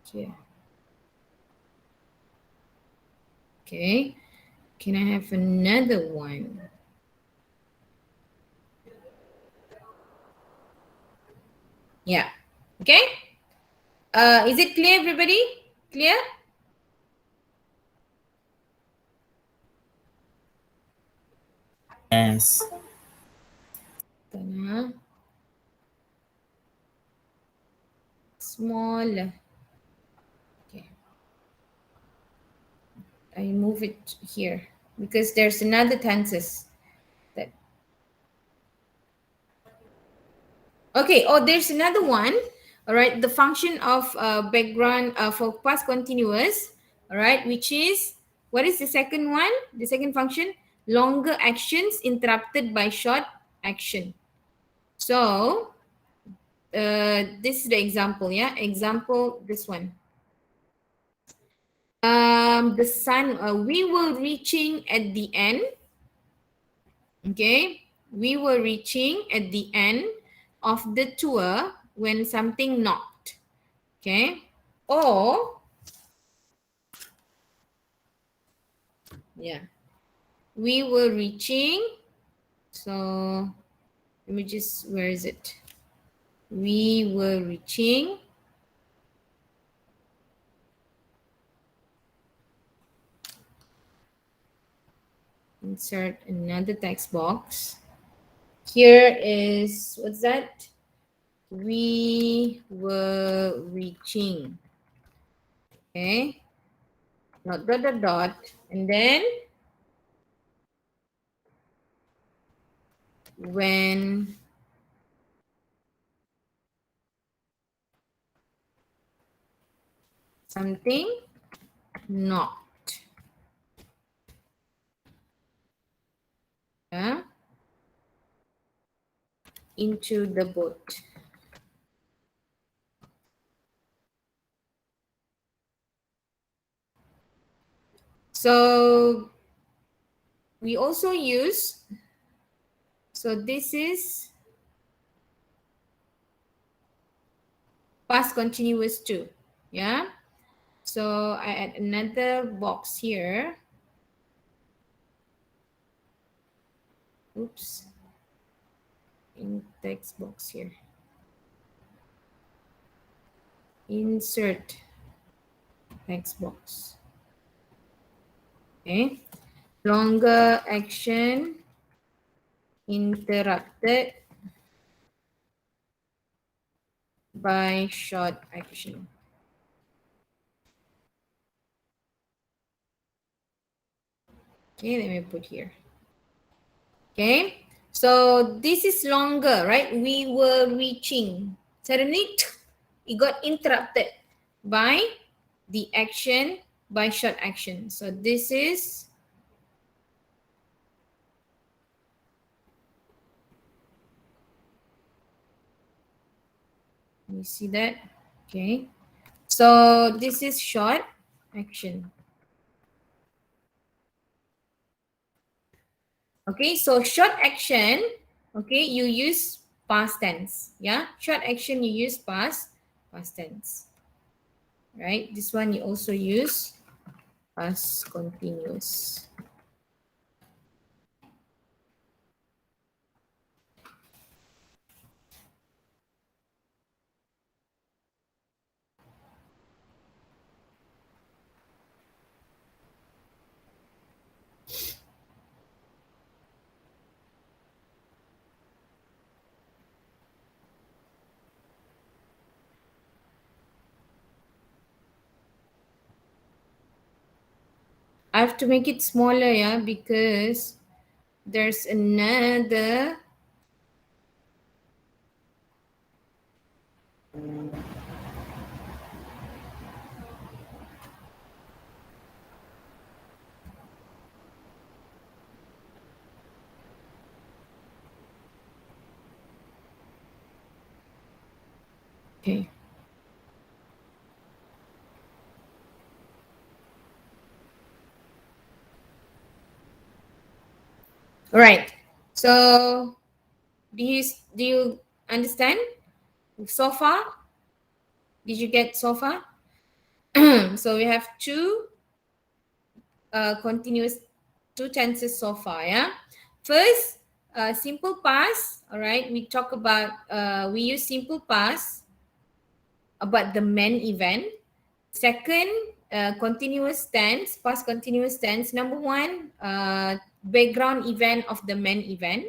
Okay. Okay. Can I have another one? Yeah. Okay. Is it clear, everybody? Clear? Yes. Small. Okay. I move it here because there's another tenses that. Okay, oh, there's another one. All right, the function of background for past continuous, all right, which is, what is the second one? The second function, longer actions interrupted by short action. So, this is the example, yeah? Example, this one. The sun, we were reaching at the end, okay? We were reaching at the end of the tour when something knocked, okay? Or, yeah, we were reaching, so let me just, where is it? We were reaching, insert another text box. Here is, what's that? We were reaching, okay? Dot, dot, dot, dot, and then when something knocked, yeah, into the boat. So we also use, so this is past continuous too, yeah. So I add another box here. Oops, in text box here. Insert text box. Okay, longer action interrupted by short action. Okay, let me put here. Okay, so this is longer, right? We were reaching. Suddenly, it got interrupted by the action, by short action. So this is you see that? Okay. So this is short action. Okay, so short action, okay, you use past tense. Yeah, short action you use past tense. Right? This one you also use past continuous. I have to make it smaller, yeah, because there's another. Okay. All right. So do you understand so far? Did you get so far? So we have continuous two tenses so far. Yeah. First, simple past. All right. We talk about we use simple past about the main event. Second, continuous tense, past continuous tense. Number one, background event of the main event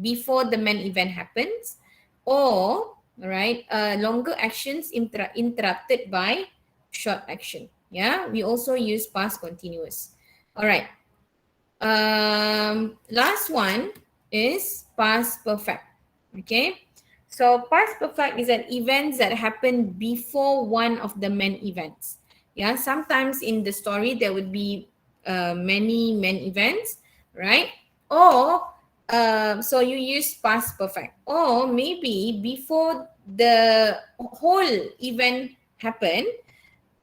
before the main event happens, or right, longer actions interrupted by short action. Yeah, we also use past continuous. All right. Last one is past perfect. Okay. So past perfect is an event that happened before one of the main events. Yeah. Sometimes in the story there would be many main events, right? Or so you use past perfect. Or maybe before the whole event happened,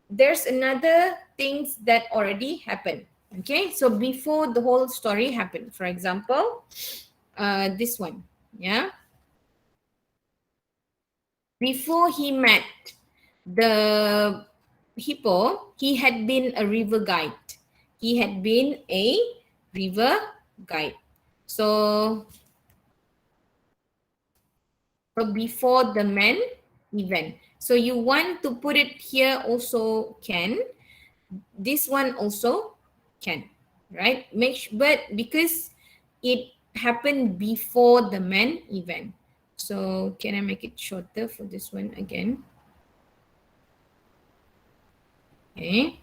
there's another things that already happened. Okay, so before the whole story happened, for example, this one, yeah. Before he met the hippo, he had been a river guide. He had been a river guide. So, so before the main event. So you want to put it here also can. This one also can, right? But because it happened before the main event. So can I make it shorter for this one again? Okay.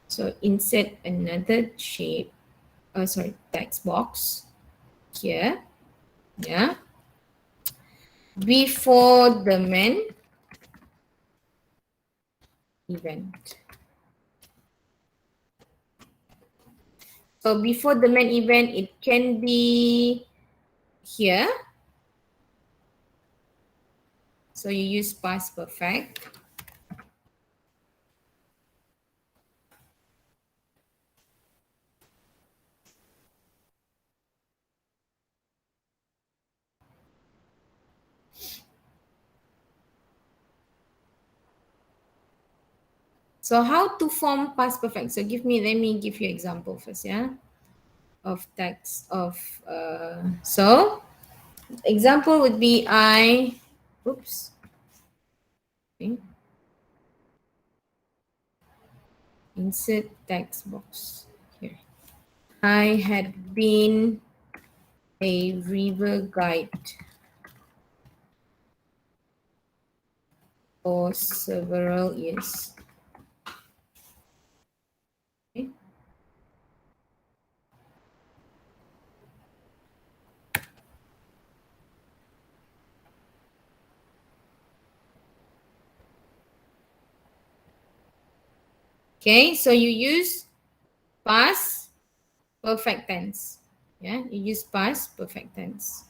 So insert another shape, text box here. Yeah. Before the main event. So before the main event, it can be here. So you use past perfect. So how to form past perfect? So let me give you example first, yeah, of text of, so example would be oops, okay. Insert text box here. I had been a river guide for several years. Okay. Okay, so you use past perfect tense. Yeah, you use past perfect tense.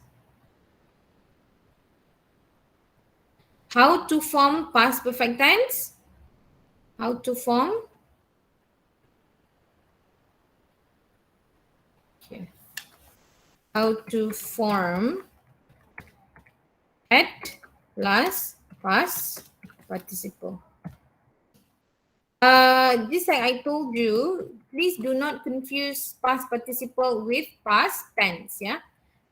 How to form past perfect tense? How to form? Here. How to form at plus past participle. Just like I told you, please do not confuse past participle with past tense. Yeah,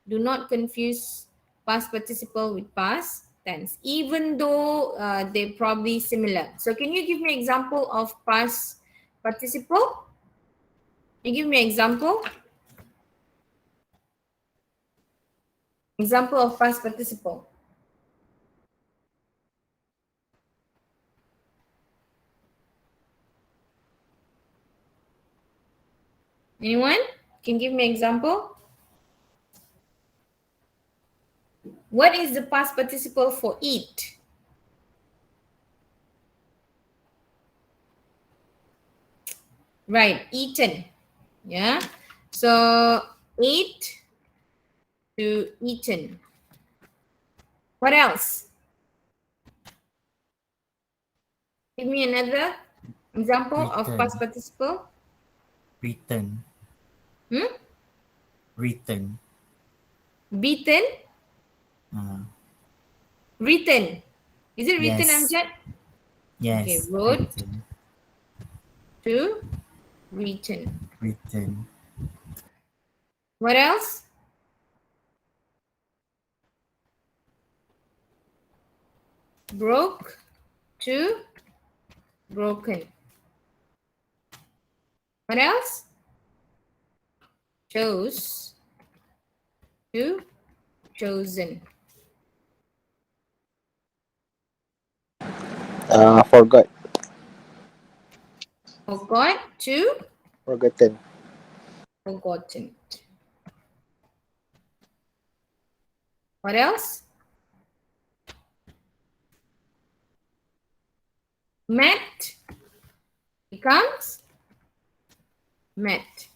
do not confuse past participle with past tense, even though they're probably similar. So, can you give me example of past participle? Can you give me example? Example of past participle. Anyone can give me example? What is the past participle for eat? Right, eaten. Yeah. So ate to eaten. What else? Give me another example of Written. past participle. Written. Hmm? Written. Beaten. Written. Is it written, Yes. Amjad? Okay, Yes. wrote Written. to written. Written. What else? Broke to broken. What else? Chose to chosen. Forgot. Forgot to Forgotten. Forgotten. What else? Met becomes met.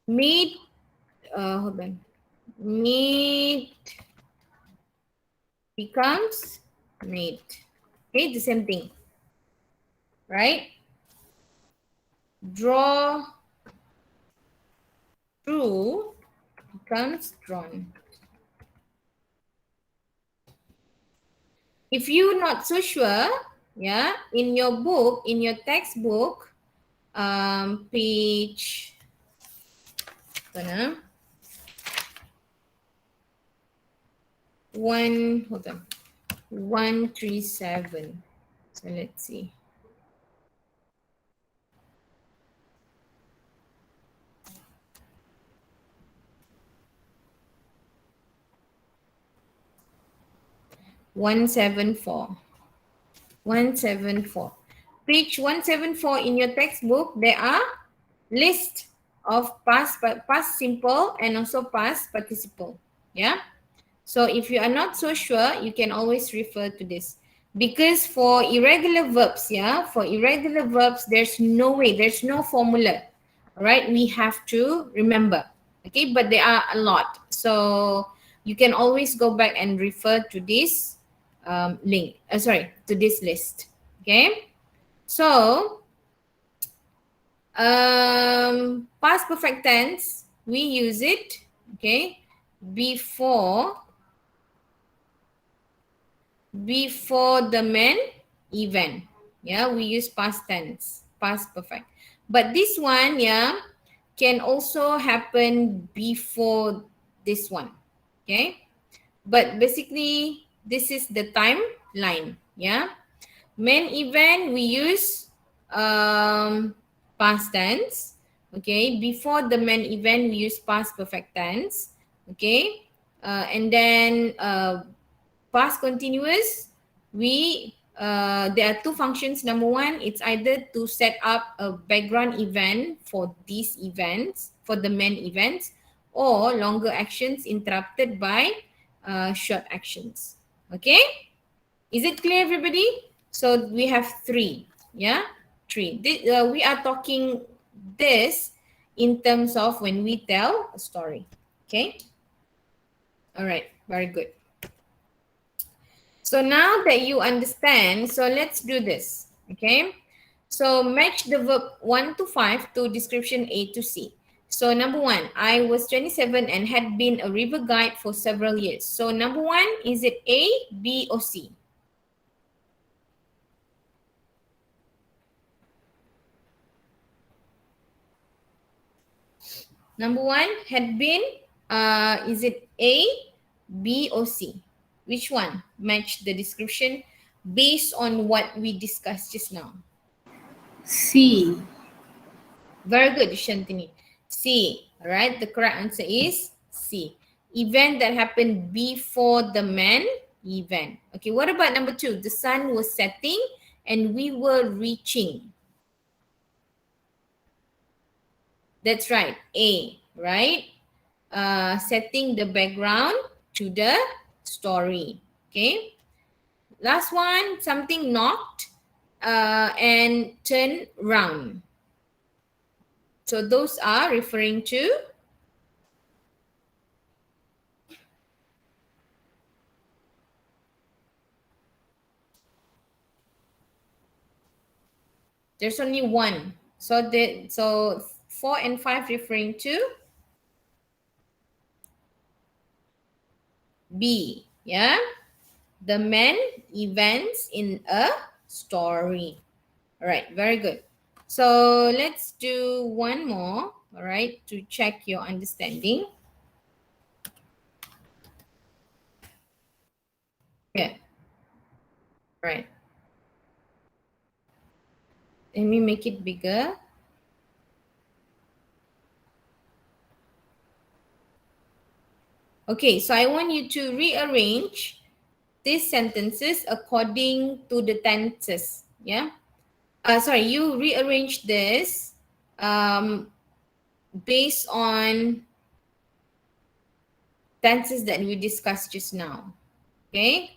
Meet, hold on. Meet becomes made. Okay, the same thing, right? Draw, drew becomes drawn. If you're not so sure, yeah, in your book, in your textbook, page, hold on, 137. So let's see. One seven four. Page 174 in your textbook, there are list of past simple and also past participle. Yeah. So if you are not so sure, you can always refer to this. Because for irregular verbs, yeah, for irregular verbs, there's no way, there's no formula. All right, we have to remember. Okay, but there are a lot. So you can always go back and refer to this to this list. Okay, so past perfect tense, we use it, okay, before the main event. Yeah, we use past tense, past perfect. But this one, yeah, can also happen before this one. Okay, but basically this is the timeline. Yeah, main event we use past tense. Okay, before the main event we use past perfect tense. Okay, and then past continuous, there are two functions. Number one, it's either to set up a background event for these events, for the main events, or longer actions interrupted by short actions. Okay, is it clear, everybody? So we have three. Yeah, three. We are talking this in terms of when we tell a story. Okay, all right, very good. So now that you understand, so let's do this, okay? So match the verb 1 to 5 to description A to C. So number one, I was 27 and had been a river guide for several years. So number one, is it A, B, or C? Number one, had been, is it A, B, or C? Which one? Match the description based on what we discussed just now. C. Very good, Shantini. C. All right, the correct answer is C. Event that happened before the main event. Okay, what about number two? The sun was setting and we were reaching. That's right, A, right? Setting the background to the story. Okay. Last one, something knocked and turned round. So those are referring to there's only one. So 4 and 5 referring to B. Yeah. The main events in a story. All right, very good. So let's do one more, all right, to check your understanding. Yeah. Right. Let me make it bigger. Okay, so I want you to rearrange these sentences according to the tenses. Yeah. Sorry, you rearrange this based on tenses that we discussed just now. Okay.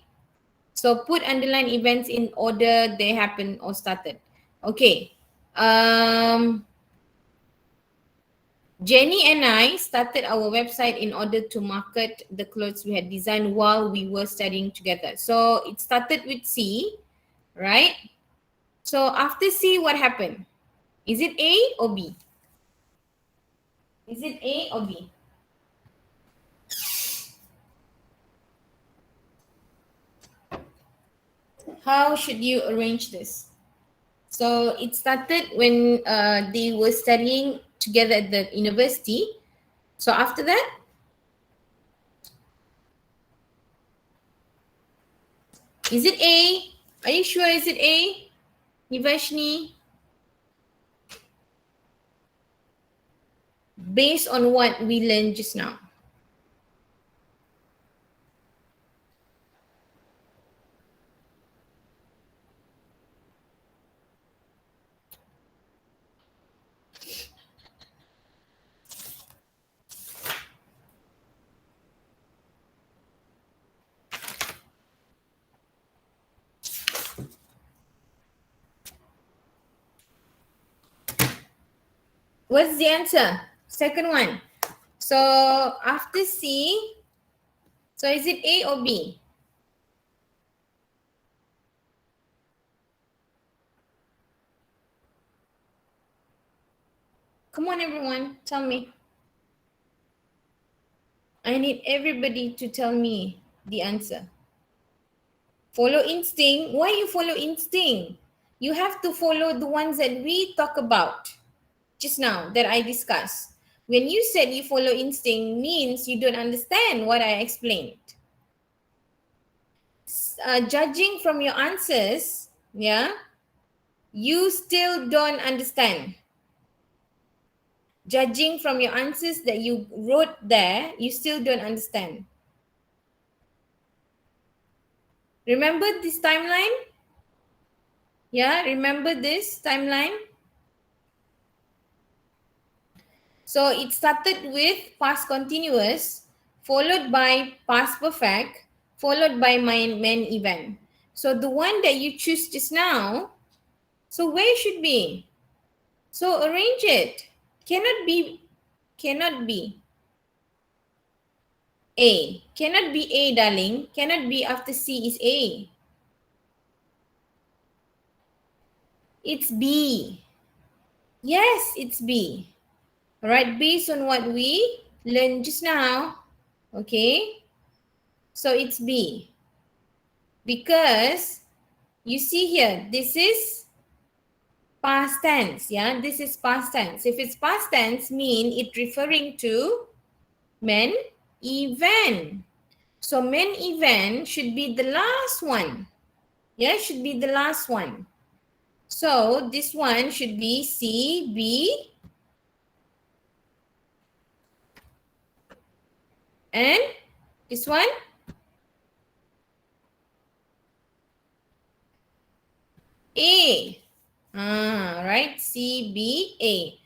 So put underline events in order they happen or started. Okay. Jenny and I started our website in order to market the clothes we had designed while we were studying together. So it started with C, right? So after C, what happened? Is it A or B? Is it A or B? How should you arrange this? So it started when they were studying together at the university. So after that, is it A? Are you sure is it A? Nivashni? Based on what we learned just now. What's the answer? Second one. So after C, so is it A or B? Come on, everyone, tell me. I need everybody to tell me the answer. Follow instinct. Why you follow instinct? You have to follow the ones that we talk about just now that I discussed. When you said you follow instinct means you don't understand what I explained. Judging from your answers, yeah, you still don't understand. Judging from your answers that you wrote there, you still don't understand. Remember this timeline? Yeah, remember this timeline? So it started with past continuous, followed by past perfect, followed by main event. So the one that you choose just now, so where should be? So arrange it. Cannot be A. Cannot be A, darling. Cannot be after C is A. It's B. Yes, it's B. All right, based on what we learned just now, okay? So it's B. Because you see here, this is past tense, yeah? This is past tense. If it's past tense, mean it referring to main event. So main event should be the last one. Yeah, should be the last one. So this one should be C, B, and this one A. Right, C, B, A.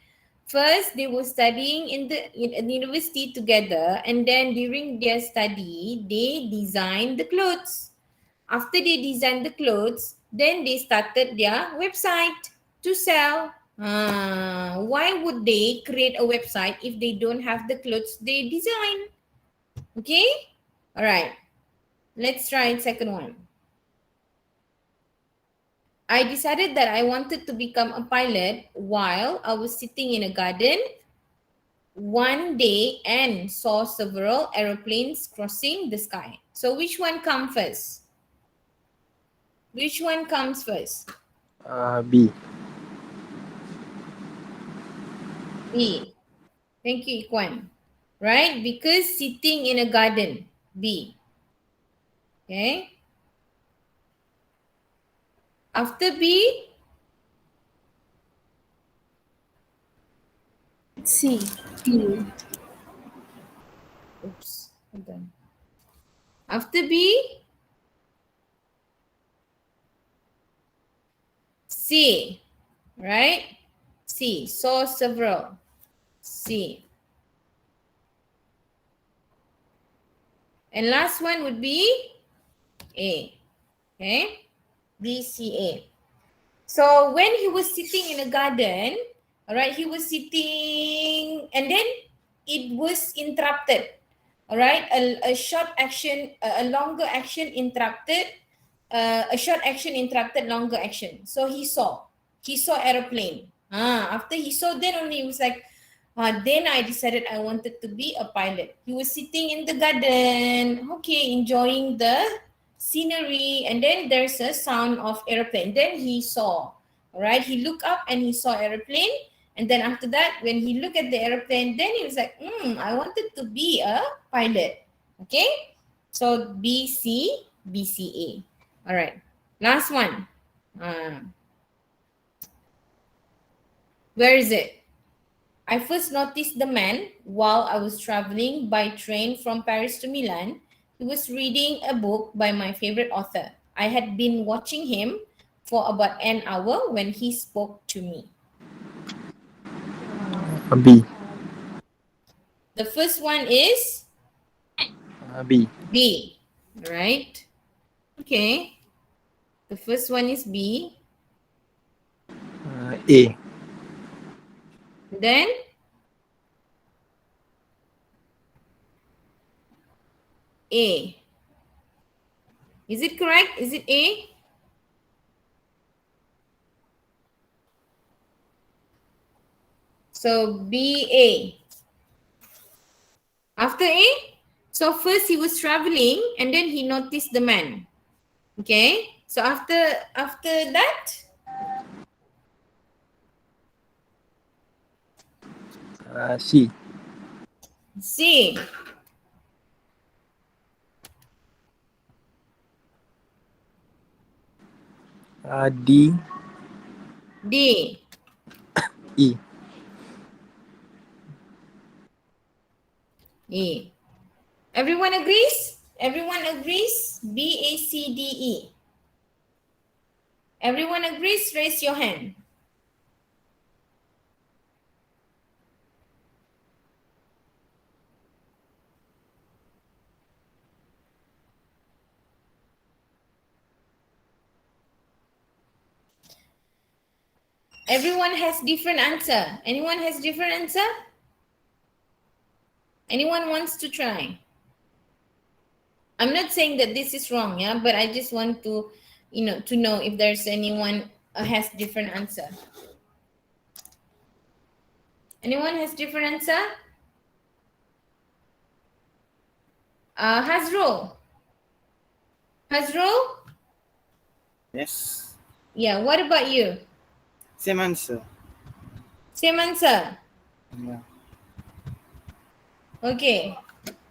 First, they were studying in the university together, and then during their study, they designed the clothes. After they designed the clothes, then they started their website to sell. Why would they create a website if they don't have the clothes they design? Okay? All right. Let's try the second one. I decided that I wanted to become a pilot while I was sitting in a garden one day and saw several aeroplanes crossing the sky. So which one comes first? Which one comes first? B. B. Thank you, Ikwan. Right? Because sitting in a garden. B. Okay. After B, C. oops, hold on. After B, C. Right? C. Saw several. C. And last one would be A. Okay, B, C, A. So when he was sitting in a garden, all right, he was sitting and then it was interrupted. All right, a short action, a longer action interrupted, a short action interrupted longer action. So he saw aeroplane. After he saw, then only he was like, then I decided I wanted to be a pilot. He was sitting in the garden, okay, enjoying the scenery, and then there's a sound of aeroplane. Then he saw, all right, he looked up and he saw aeroplane. And then after that, when he looked at the aeroplane, then he was like, I wanted to be a pilot. Okay, so B, C, B, C, A. All right, last one. Where is it? I first noticed the man while I was traveling by train from Paris to Milan. He was reading a book by my favorite author. I had been watching him for about an hour when he spoke to me. B. The first one is B. B, right? Okay. The first one is B. A. Then A. Is it correct? Is it A? So B, A. After A, so first he was traveling and then he noticed the man. Okay. So after that, C. C. D. D. E. E. Everyone agrees? Everyone agrees? B, A, C, D, E. Everyone agrees? Raise your hand. Everyone has different answer. Anyone has different answer? Anyone wants to try? I'm not saying that this is wrong, yeah, but I just want to, to know if there's anyone has different answer. Anyone has different answer? Hazrul. Hazrul? Yes. Yeah, what about you? Same answer. Same answer. Yeah. Okay.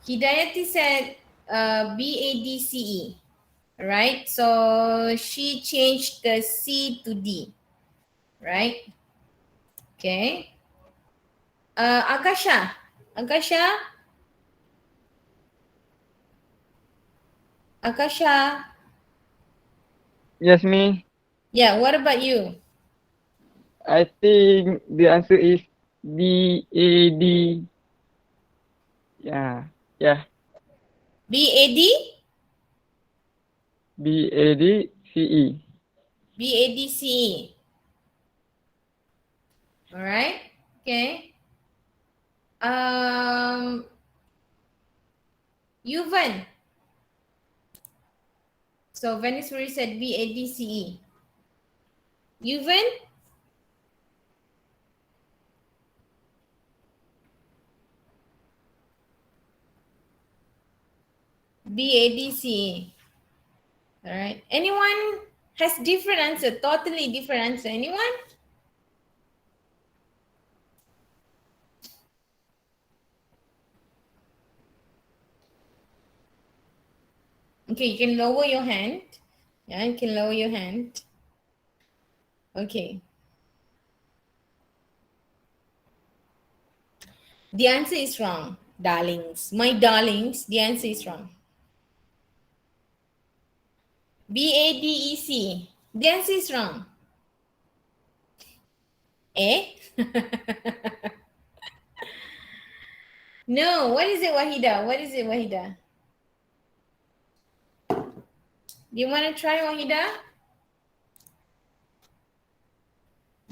Hidayati said BADCE. Right? So she changed the C to D. Right? Okay. Akasha. Akasha. Akasha. Yes, me. Yeah, what about you? I think the answer is BAD. Yeah, yeah. BAD? BADCE. BADCE. All right. Okay. Yuvan. So Venezuela said BADCE. Yuvan? BADCE. All right. Anyone has different answer? Totally different answer. Anyone? Okay, you can lower your hand. Yeah, you can lower your hand. Okay. The answer is wrong, darlings. My darlings, the answer is wrong. BADEC. The answer is wrong. Eh? No, what is it, Wahida? What is it, Wahida? Do you want to try, Wahida?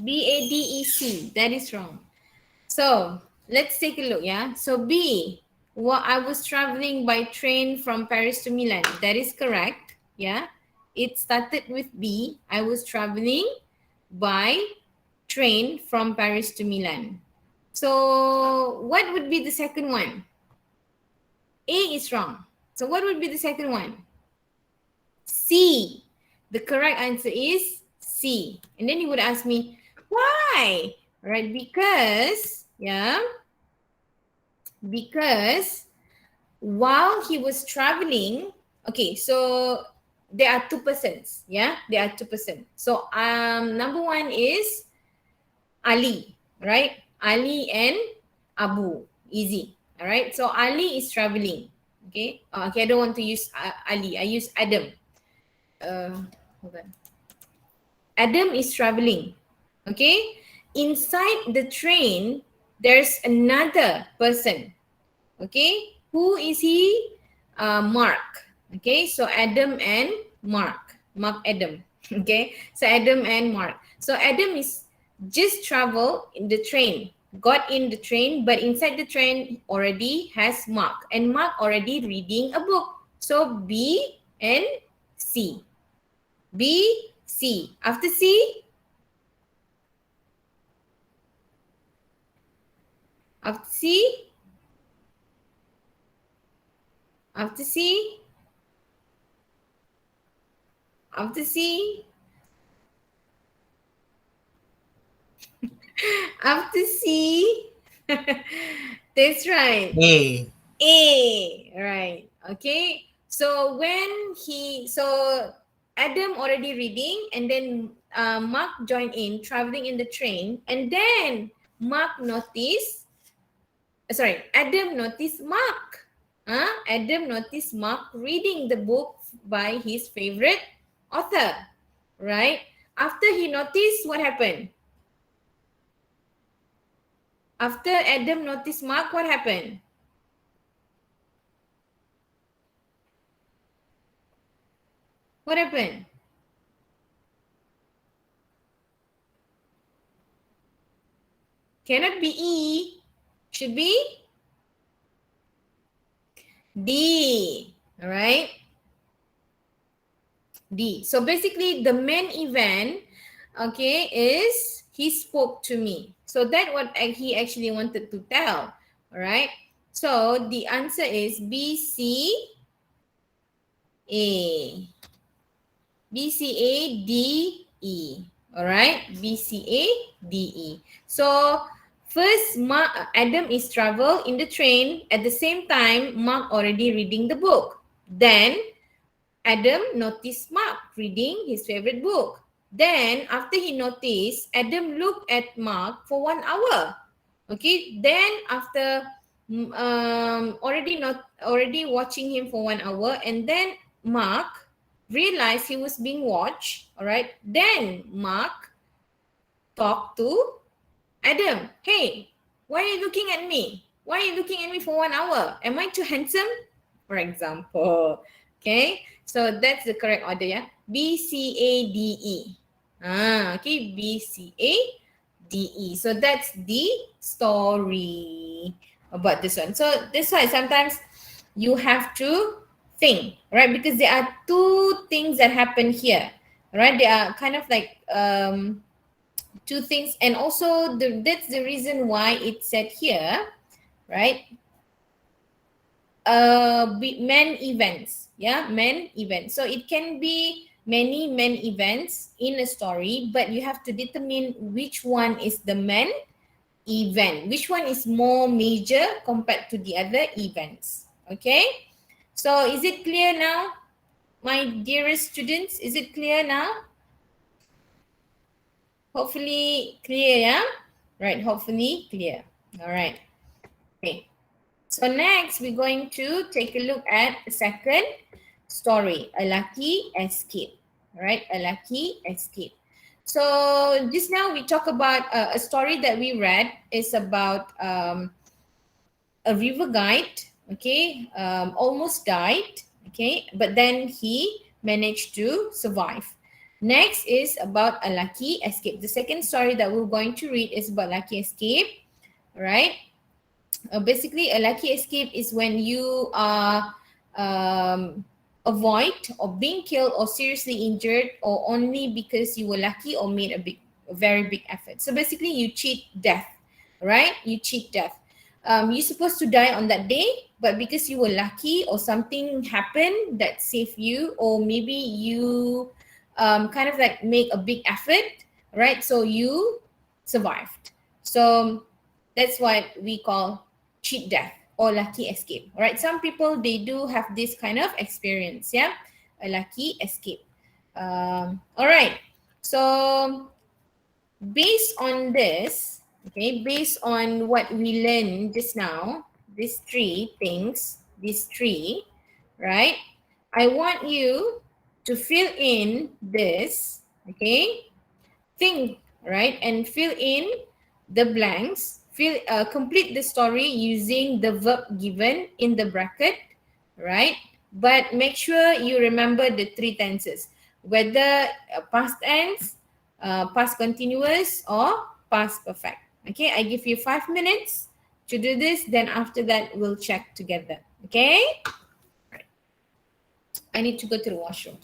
BADEC. That is wrong. So let's take a look. Yeah. So B. Well, I was traveling by train from Paris to Milan. That is correct. Yeah. It started with B. I was traveling by train from Paris to Milan. So what would be the second one? A is wrong. So what would be the second one? C. The correct answer is C. And then you would ask me, why? Right? Because, yeah, because while he was traveling, okay, so there are two persons. Yeah, there are two persons. So number one is Ali, right? Ali and Abu. Easy. All right. So Ali is traveling. Okay. Okay, I don't want to use Ali. I use Adam. Hold on. Adam is traveling. Okay. Inside the train, there's another person. Okay. Who is he? Mark. Okay. So Adam and Mark. Mark Adam. Okay. So Adam and Mark. So Adam is just travel in the train, got in the train, but inside the train already has Mark, and Mark already reading a book. So B and C. B, C. After C, after C, after C, after C, after C. That's right. A. A, right. Okay. So Adam already reading, and then Mark joined in, traveling in the train, and then Adam noticed Mark. Adam noticed Mark reading the book by his favorite author, right? After he noticed, what happened? After Adam noticed Mark, what happened? What happened? Cannot be E. Should be D. All right. D. So basically the main event, okay, is he spoke to me. So that what he actually wanted to tell. All right. So the answer is B, C, A. B, C, A, D, E. All right. B, C, A, D, E. So first, Adam is travel in the train. At the same time, Mark already reading the book. Then Adam noticed Mark reading his favorite book. Then after he noticed, Adam looked at Mark for 1 hour. Okay. Then after already watching him for 1 hour, and then Mark realized he was being watched. All right. Then Mark talked to Adam. Hey, why are you looking at me? Why are you looking at me for 1 hour? Am I too handsome? For example. Okay. So that's the correct order, yeah. B, C, A, D, E. Okay. B, C, A, D, E. So that's the story about this one. So that's why sometimes you have to think, right? Because there are two things that happen here, right? They are kind of like two things, and also that's the reason why it's said here, right? Men events, yeah, men events. So it can be many men events in a story, but you have to determine which one is the men event, which one is more major compared to the other events. Okay, so is it clear now, my dearest students? Is it clear now? Hopefully clear, yeah? Right, hopefully clear. All right. Okay. So next, we're going to take a look at the second story, A Lucky Escape. All right, A Lucky Escape. So just now we talk about a story that we read is about a river guide, okay, almost died, okay, but then he managed to survive. Next is about a lucky escape. The second story that we're going to read is about lucky escape. All right. Basically, a lucky escape is when you are avoid or being killed or seriously injured, or only because you were lucky or made a very big effort. So basically, you cheat death, right? You cheat death. You're supposed to die on that day, but because you were lucky or something happened that saved you, or maybe you kind of like make a big effort, right? So you survived. So that's what we call cheat death or lucky escape. All right. Some people, they do have this kind of experience. Yeah. A lucky escape. All right. So based on this, okay, based on what we learned just now, these three things, these three, right? I want you to fill in this, okay? Think, right? And fill in the blanks. Complete the story using the verb given in the bracket, right? But make sure you remember the three tenses, whether past tense, past continuous, or past perfect. Okay, I give you 5 minutes to do this. Then after that, we'll check together. Okay. Right. I need to go to the washroom.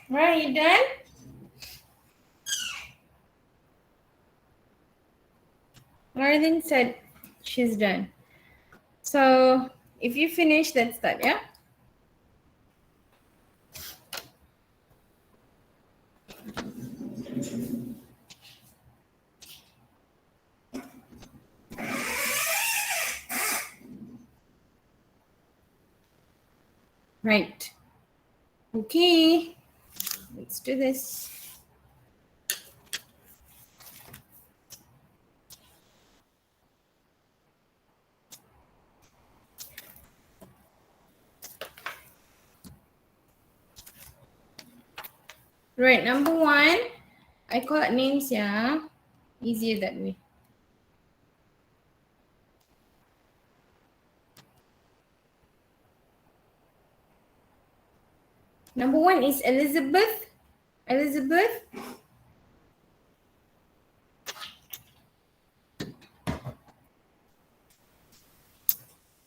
Right, you done? Marlene said she's done. So if you finish, let's start, yeah? Right. Okay. Let's do this. Right, number one, I call it names, yeah. Easier that way. Number one is Elizabeth. Elizabeth.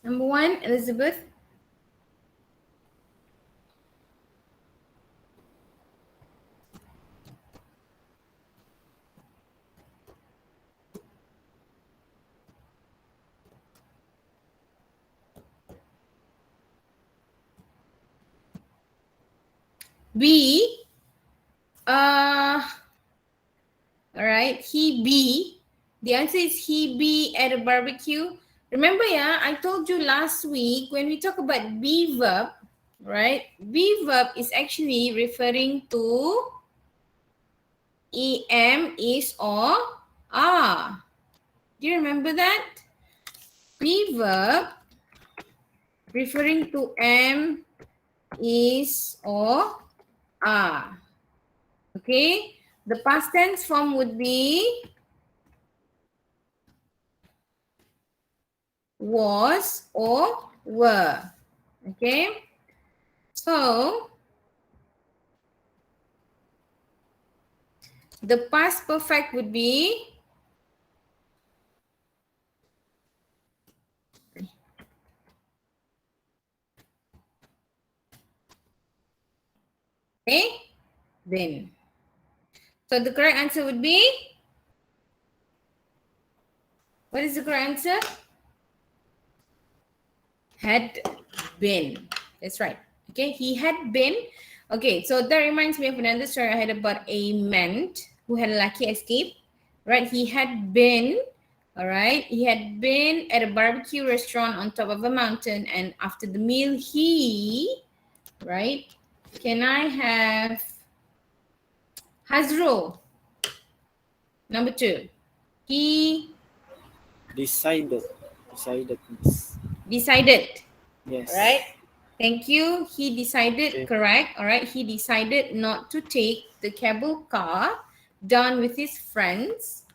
Number one, Elizabeth. B. All right, he be. The answer is he be at a barbecue. Remember, yeah, I told you last week when we talk about be verb, right? Be verb is actually referring to am, is, or are. Do you remember that? Be verb referring to am, is, or are. Okay, the past tense form would be was or were. Okay, so the past perfect would be been. So the correct answer would be, what is the correct answer? Had been. That's right. Okay, he had been. Okay, so that reminds me of another story I had about a man who had a lucky escape. Right, he had been, all right, he had been at a barbecue restaurant on top of a mountain, and after the meal, he, right, can I have Hazro? Number two, he Decided. Decided, miss. decided. Yes. All right. Thank you. He decided, Okay. correct. All right. He decided not to take the cable car down with his friends,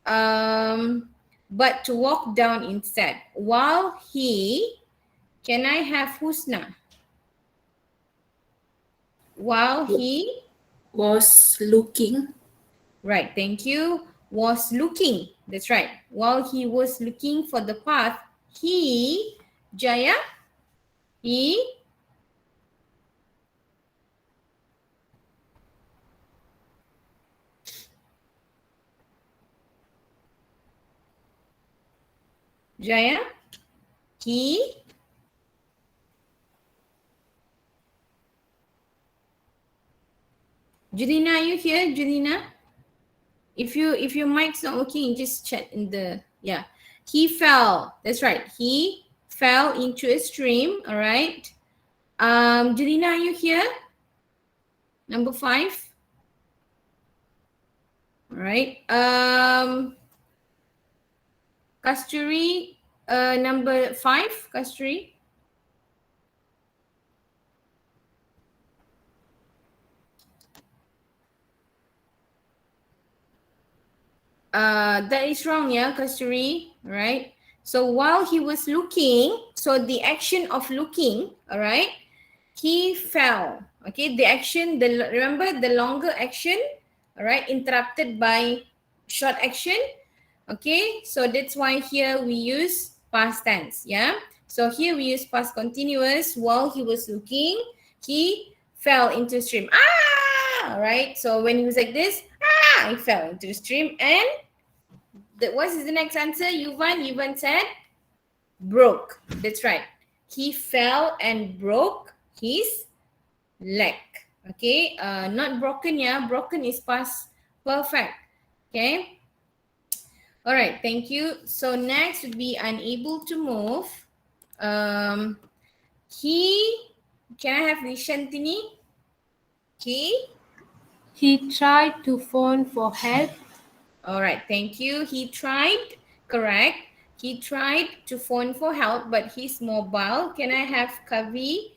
but to walk down instead. While he, can I have Husna? While he, Was looking right. Thank you. Was looking. That's right. While he was looking for the path, he, Jaya, he, Jaya, he, Julina, are you here, Julina? If your mic's not working, just chat in the, yeah. He fell. That's right. He fell into a stream. All right. Julina, are you here? Number 5. All right. Kasturi, number 5, Kasturi. That is wrong, yeah, Kasturi, right? So while he was looking, so the action of looking, all right, he fell. Okay, the action, remember the longer action, all right, interrupted by short action. Okay, so that's why here we use past tense, yeah. So here we use past continuous. While he was looking, he fell into stream. Ah! right? So when he was like this, he fell into the stream. And what is the next answer? Yuvan said broke. That's right. He fell and broke his leg. Okay, not broken, yeah. Broken is past perfect. Okay. All right, thank you. So next would be unable to move. Can I have Vishantini? He tried to phone for help. All right, thank you. He tried, correct. He tried to phone for help, but he's mobile. Can I have Kavi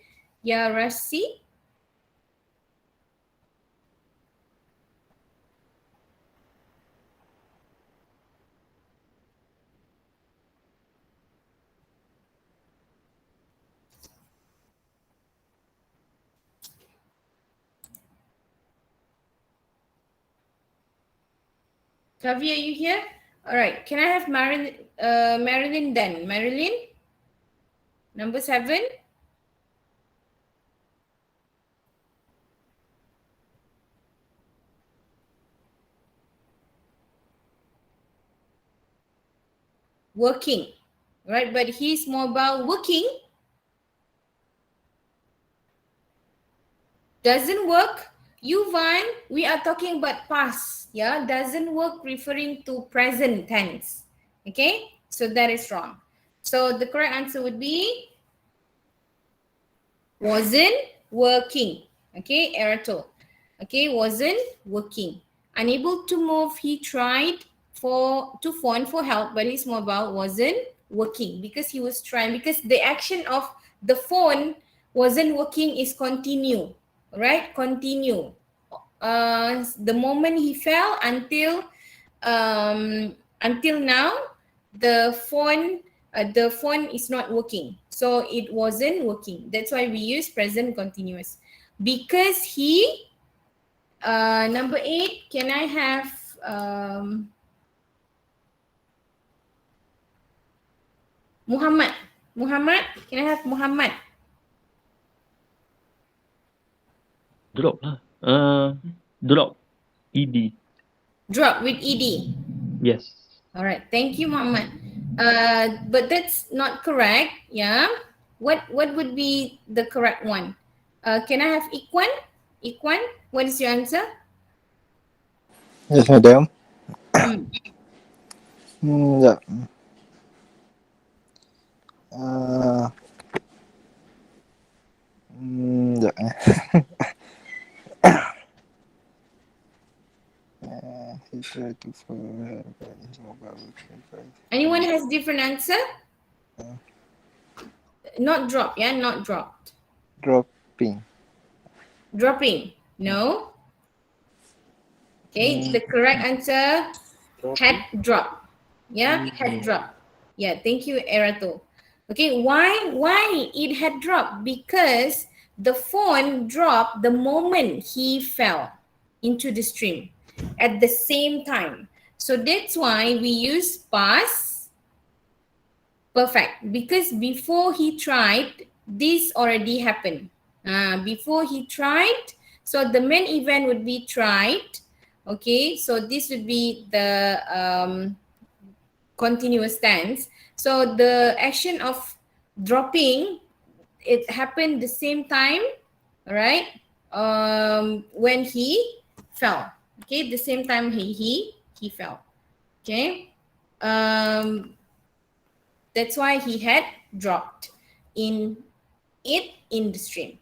Yarasi? Kavi, are you here? All right. Can I have Marilyn then? Marilyn, number 7. Working, right? But he's mobile working. Doesn't work. Yuvan, we are talking about past. Yeah, doesn't work referring to present tense. Okay, so that is wrong. So the correct answer would be wasn't working. Okay, Erato. Okay, wasn't working. Unable to move, he tried to phone for help, but his mobile wasn't working because he was trying, because the action of the phone wasn't working is continue, right? Continue. The moment he fell until now, the phone is not working, so it wasn't working. That's why we use present continuous. Because he number 8, can I have Muhammad? Can I have Muhammad? Drop lah. Drop. ED. Drop with ed. Yes. All right, thank you, Muhammad. But that's not correct. Yeah, what would be the correct one? Can I have Ikwan? What is your answer? Yes, madam. Hmm. Sekejap. Sekejap. He tried to follow her, but his mobile tried. Anyone has different answer? Not drop, yeah, not dropped. Dropping. No. Okay, the correct answer, head drop. Yeah, head drop. Yeah, thank you, Erato. Okay, why it had dropped? Because the phone dropped the moment he fell into the stream at the same time. So that's why we use past perfect, because before he tried, this already happened. Before he tried, so the main event would be tried. Okay, so this would be the continuous tense. So the action of dropping, it happened the same time, right? When he fell. Okay, the same time he fell. Okay, that's why he had dropped in the stream.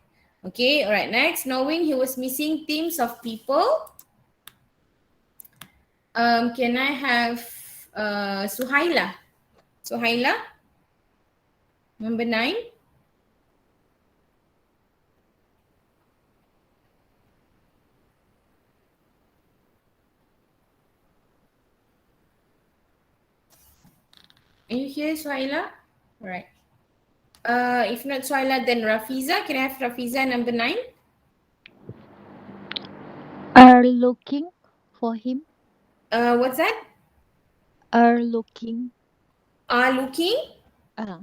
Okay, all right, next, knowing he was missing teams of people. Can I have Suhaila? Number 9. Are you here, Suhaila? All right. If not Suhaila, then Rafiza. Can I have Rafiza, number 9? Are looking for him. What's that? Are looking. Are looking? Uh,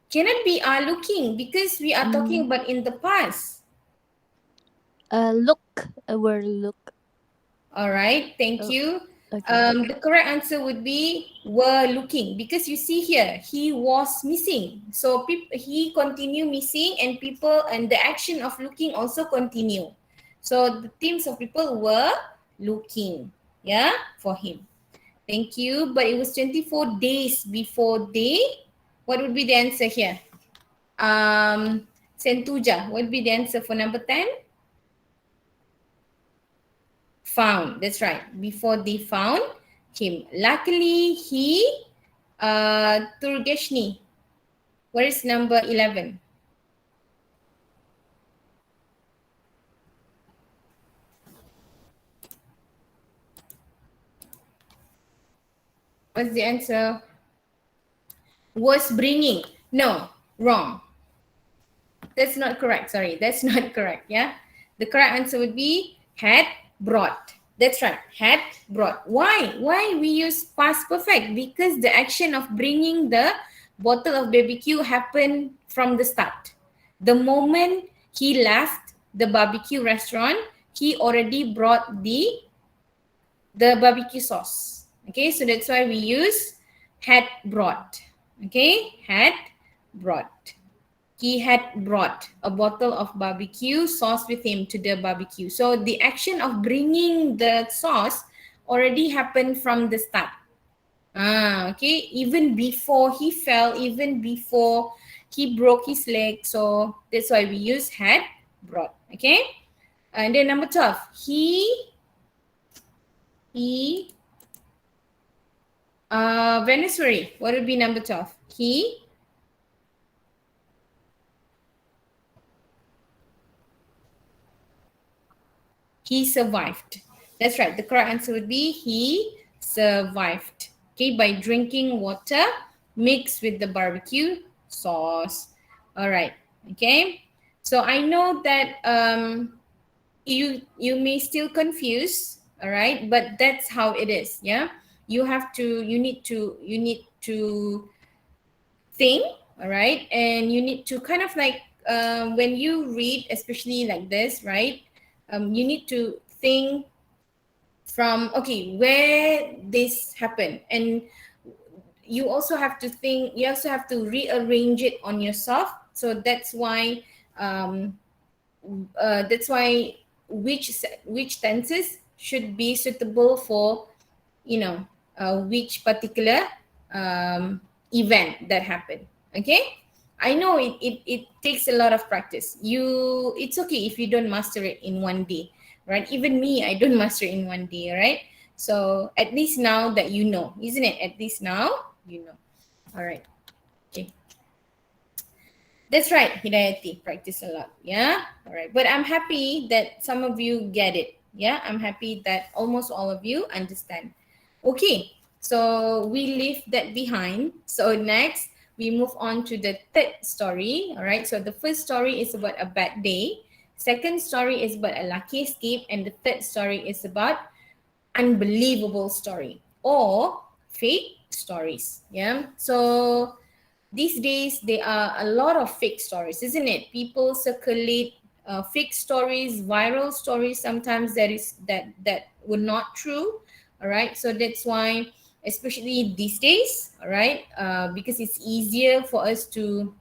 Cannot be are looking because we are talking about in the past. Look. Overlook. All right, thank Oh, you. okay. The correct answer would be were looking, because you see here he was missing. So he continue missing, and people and the action of looking also continue. So the teams of people were looking, yeah, for him. Thank you. But it was 24 days before they. What would be the answer here? Sentuja, what would be the answer for number 10? Found. That's right. Before they found him. Luckily, Turgeshni. Where is number 11? What's the answer? Was bringing. No, wrong. That's not correct. Sorry, that's not correct. Yeah. The correct answer would be had brought. That's right. Had brought. Why? Why we use past perfect? Because the action of bringing the bottle of barbecue happened from the start. The moment he left the barbecue restaurant, he already brought the barbecue sauce. Okay, so that's why we use had brought. Okay, had brought. He had brought a bottle of barbecue sauce with him to the barbecue. So the action of bringing the sauce already happened from the start. Okay, even before he fell, even before he broke his leg. So that's why we use had brought. Okay, and then number 12, he Venezuela. What would be number 12? He survived. That's right. The correct answer would be he survived. Okay, by drinking water mixed with the barbecue sauce. All right. Okay. So I know that you may still confuse. All right, but that's how it is. Yeah. You need to think. All right, and you need to kind of like when you read, especially like this, right? You need to think from, okay, where this happened, and you also have to think, you also have to rearrange it on yourself. So um, that's why which tenses should be suitable for, which particular event that happened. Okay, I know it takes a lot of practice. It's okay if you don't master it in one day, right? Even me, I don't master in one day, right? So at least now that you know, isn't it? At least now you know. All right. Okay. That's right, Hidayati. Practice a lot. Yeah. All right. But I'm happy that some of you get it. Yeah. I'm happy that almost all of you understand. Okay. So we leave that behind. So next, we move on to the third story. All right. So the first story is about a bad day. Second story is about a lucky escape. And the third story is about unbelievable story or fake stories. Yeah. So these days there are a lot of fake stories, isn't it? People circulate fake stories, viral stories sometimes that were not true. All right, so that's why, especially these days, all right, because it's easier for us to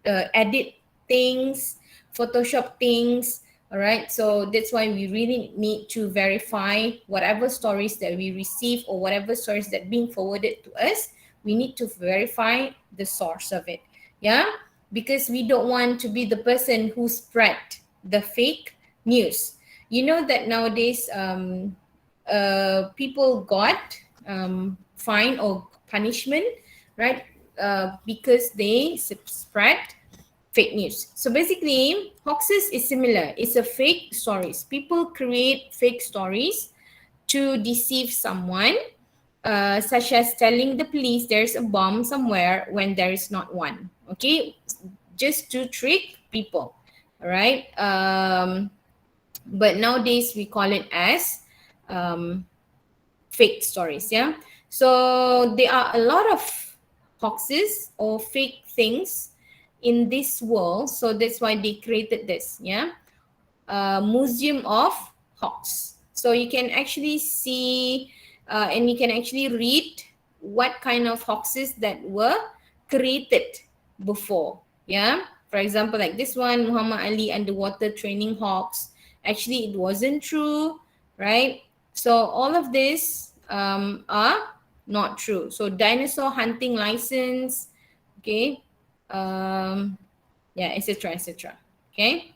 edit things, Photoshop things. All right, so that's why we really need to verify whatever stories that we receive or whatever stories that being forwarded to us. We need to verify the source of it. Yeah, because we don't want to be the person who spread the fake news. You know that nowadays people got fine or punishment, right? Because they spread fake news. So basically, hoaxes is similar. It's a fake stories. People create fake stories to deceive someone, such as telling the police there's a bomb somewhere when there is not one. Okay, just to trick people. All right. But nowadays we call it as um, fake stories. Yeah. So there are a lot of hoaxes or fake things in this world. So that's why they created this. Yeah. Museum of Hawks. So you can actually see and you can actually read what kind of hawks that were created before. Yeah, for example, like this one, Muhammad Ali underwater training hawks. Actually, it wasn't true, right? So all of this are not true. So dinosaur hunting license, okay, yeah, etc., etc. Okay.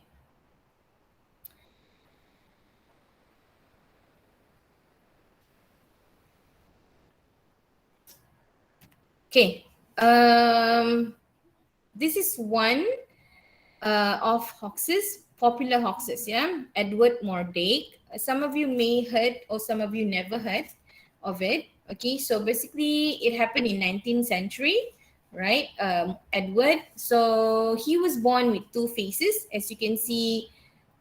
Okay. This is one of Hoxes, popular Hoxes, yeah, Edward Mordake. Some of you may heard or some of you never heard of it. Okay, so basically it happened in 19th century, right? Edward. So he was born with two faces, as you can see.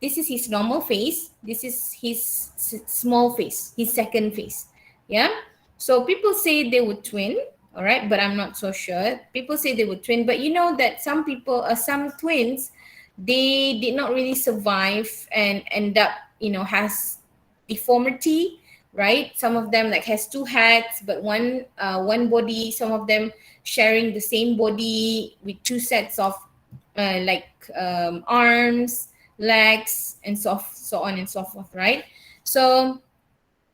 This is his normal face. This is his small face, his second face. Yeah. So people say they were twin, all right, but I'm not so sure. People say they were twin, but you know that some people, some twins, they did not really survive and end up, has deformity, right? Some of them like has two heads, but one body. Some of them sharing the same body with two sets of arms, legs, and so on and so forth, right? So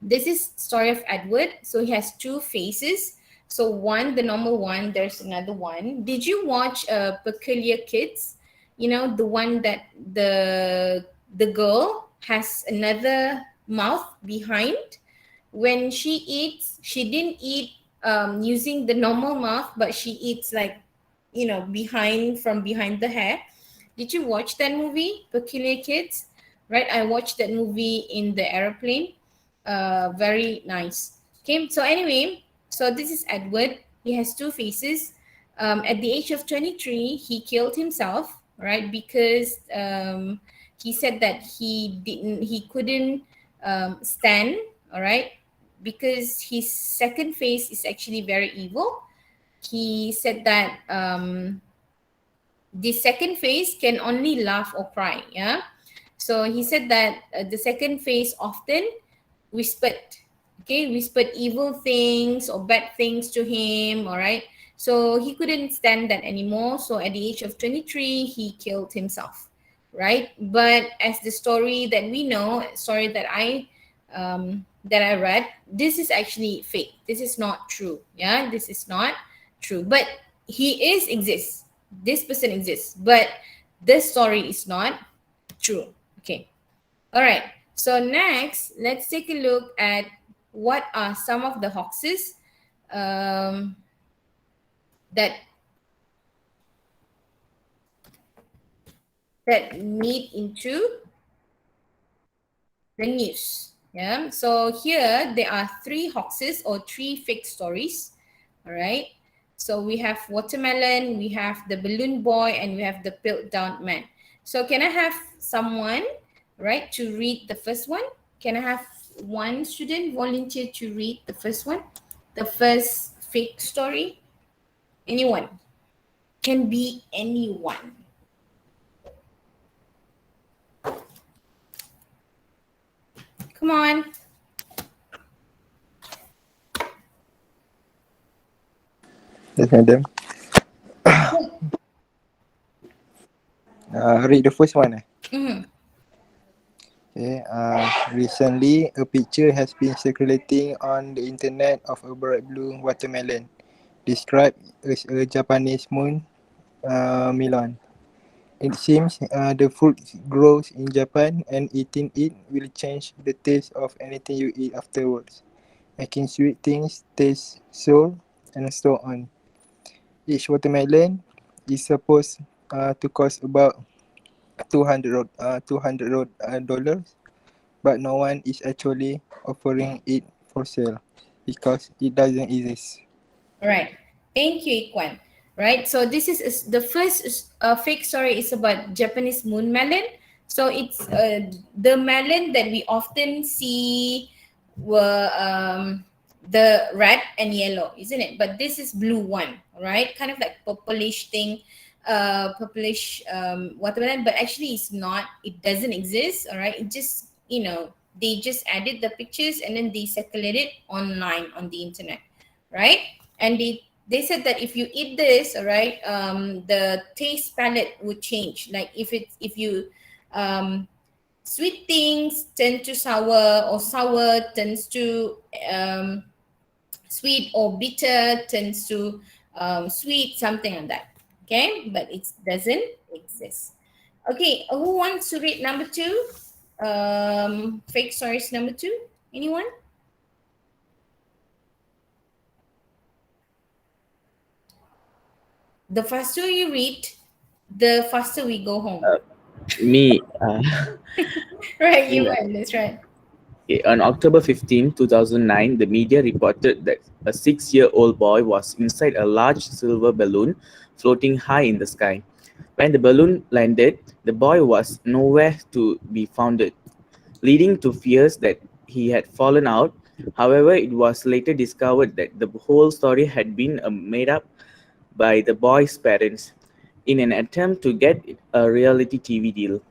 this is story of Edward. So he has two faces. So one, the normal one, there's another one. Did you watch Peculiar Kids? You know, the one that the girl has another mouth behind. When she eats, she didn't eat using the normal mouth, but she eats like, from behind the hair. Did you watch that movie, Peculiar Kids? Right, I watched that movie in the airplane. Very nice. Okay, so anyway, so this is Edward. He has two faces. At the age of 23, he killed himself, right? Because he said that he couldn't stand, all right, because his second face is actually very evil. He said that the second face can only laugh or cry. Yeah. So he said that the second face often whispered, whispered evil things or bad things to him. All right. So he couldn't stand that anymore. So at the age of 23, he killed himself. Right. But as the story that we know, story that I read, this is actually fake. This is not true. Yeah. This is not true. But exists. This person exists. But this story is not true. Okay. All right. So next, let's take a look at what are some of the hoaxes that made into the news. Yeah. So here there are three hoaxes or three fake stories. All right. So we have watermelon, we have the balloon boy, and we have the piltdown man. So can I have someone, right, to read the first one? Can I have one student volunteer to read the first one? The first fake story? Anyone? Can be anyone. Come on. Yes, madam. Read the first one. Mm-hmm. Okay. Recently, a picture has been circulating on the internet of a bright blue watermelon, described as a Japanese moon melon. It seems the fruit grows in Japan, and eating it will change the taste of anything you eat afterwards, making sweet things taste sour and so on. Each watermelon is supposed to cost about $200, but no one is actually offering it for sale because it doesn't exist. All right. Thank you, Ikwan. Right. So this is the first fake story is about Japanese moon melon. So it's the melon that we often see were the red and yellow, isn't it? But this is blue one, right? Kind of like purplish thing. publish watermelon, but actually it's not. It doesn't exist. All right. It just, they just added the pictures and then they circulate it online on the internet, right? And they said that if you eat this, all right, the taste palette would change. Like if you sweet things tend to sour, or sour turns to sweet, or bitter turns to sweet, something like that. Okay, but it doesn't exist. Okay, who wants to read number two? Fake stories number two. Anyone? The faster you read, the faster we go home. Me, Right, you yeah. went. That's right. Okay, on October 15, 2009, the media reported that a 6-year-old boy was inside a large silver balloon floating high in the sky. When the balloon landed, the boy was nowhere to be found, leading to fears that he had fallen out. However, it was later discovered that the whole story had been made up by the boy's parents in an attempt to get a reality TV deal.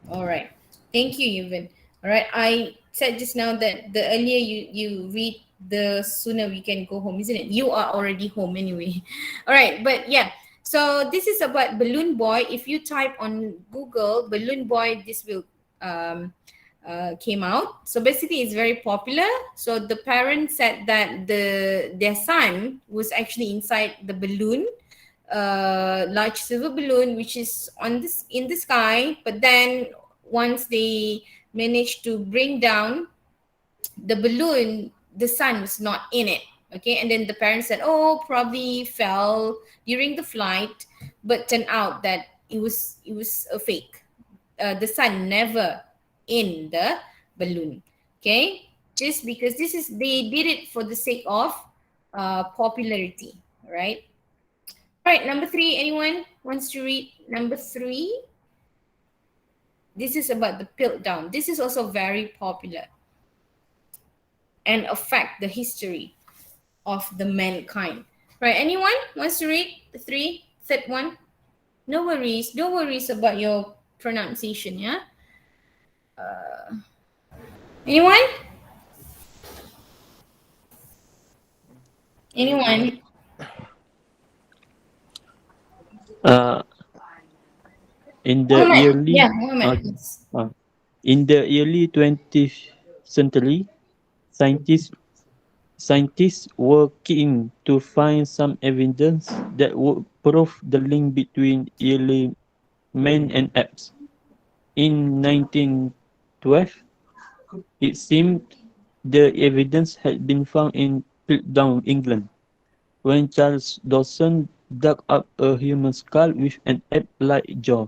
All right. Thank you, Yuvin. All right. I said just now that the earlier you read, the sooner we can go home, isn't it? You are already home anyway. All right. But yeah. So this is about Balloon Boy. If you type on Google Balloon Boy, this will came out. So basically, it's very popular. So the parents said that their son was actually inside the balloon, large silver balloon, which is on this in the sky. But then once they managed to bring down the balloon, the sun was not in it. Okay, and then the parents said, "Oh, probably fell during the flight," but turned out that it was a fake. The sun never in the balloon. Okay, just because they did it for the sake of popularity, right? All right, number three. Anyone wants to read number three? This is about the Piltdown. This is also very popular and affect the history of the mankind. Right? Anyone wants to read the third one? No worries. No worries about your pronunciation. Yeah. Anyone? Anyone? Uh, in the Muhammad. early Yeah, Muhammad. Yes. in the early 20th century, scientists scientists were keen to find some evidence that would prove the link between early men and apes. In 1912, it seemed the evidence had been found in Piltdown, England, when Charles Dawson dug up a human skull with an ape-like jaw.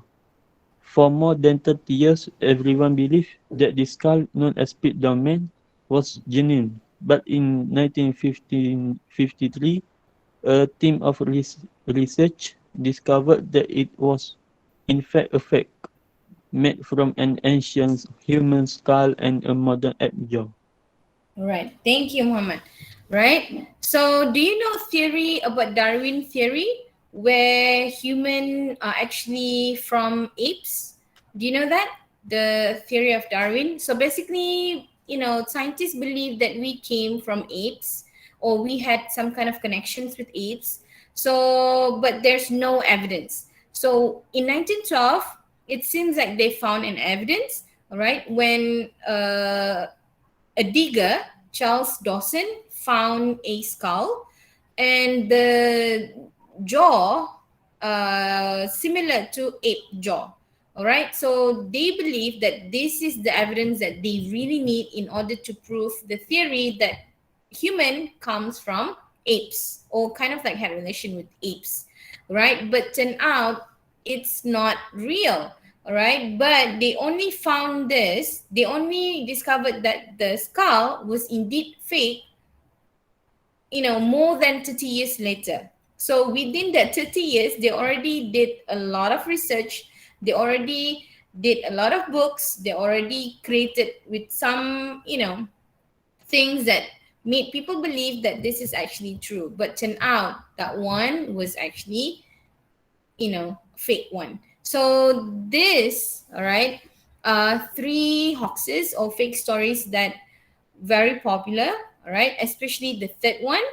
For more than 30 years, everyone believed that the skull, known as Piltdown Man, was genuine. But in 1953, a team of research discovered that it was in fact a fake, made from an ancient human skull and a modern ape jaw. All right. Thank you, Muhammad. Right. So, do you know theory about Darwin theory, where human are actually from apes? Do you know that, the theory of Darwin? So basically, scientists believe that we came from apes, or we had some kind of connections with apes. So, but there's no evidence. So in 1912, it seems like they found an evidence. All right, when a digger, Charles Dawson, found a skull, and the jaw similar to ape jaw. All right, so they believe that this is the evidence that they really need in order to prove the theory that human comes from apes, or kind of like had a relation with apes, right? But turn out it's not real. All right, but they only found this, they only discovered that the skull was indeed fake, more than 30 years later. So within that 30 years, they already did a lot of research, they already did a lot of books, they already created with some, things that made people believe that this is actually true. But turn out that one was actually, fake one. So this, all right, three hoaxes or fake stories that very popular, all right, especially the third one,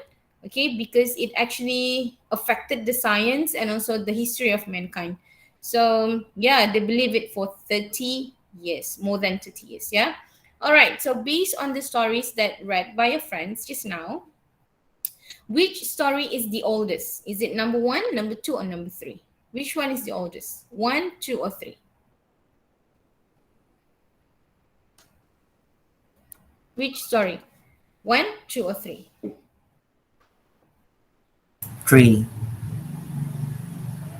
okay, because it actually affected the science and also the history of mankind. So yeah, they believe it for 30 years, more than 30 years, yeah. All right, so based on the stories that read by your friends just now, which story is the oldest? Is it number one, number two, or number three? Which one is the oldest? One, two, or three? Which story? One, two, or three? 3.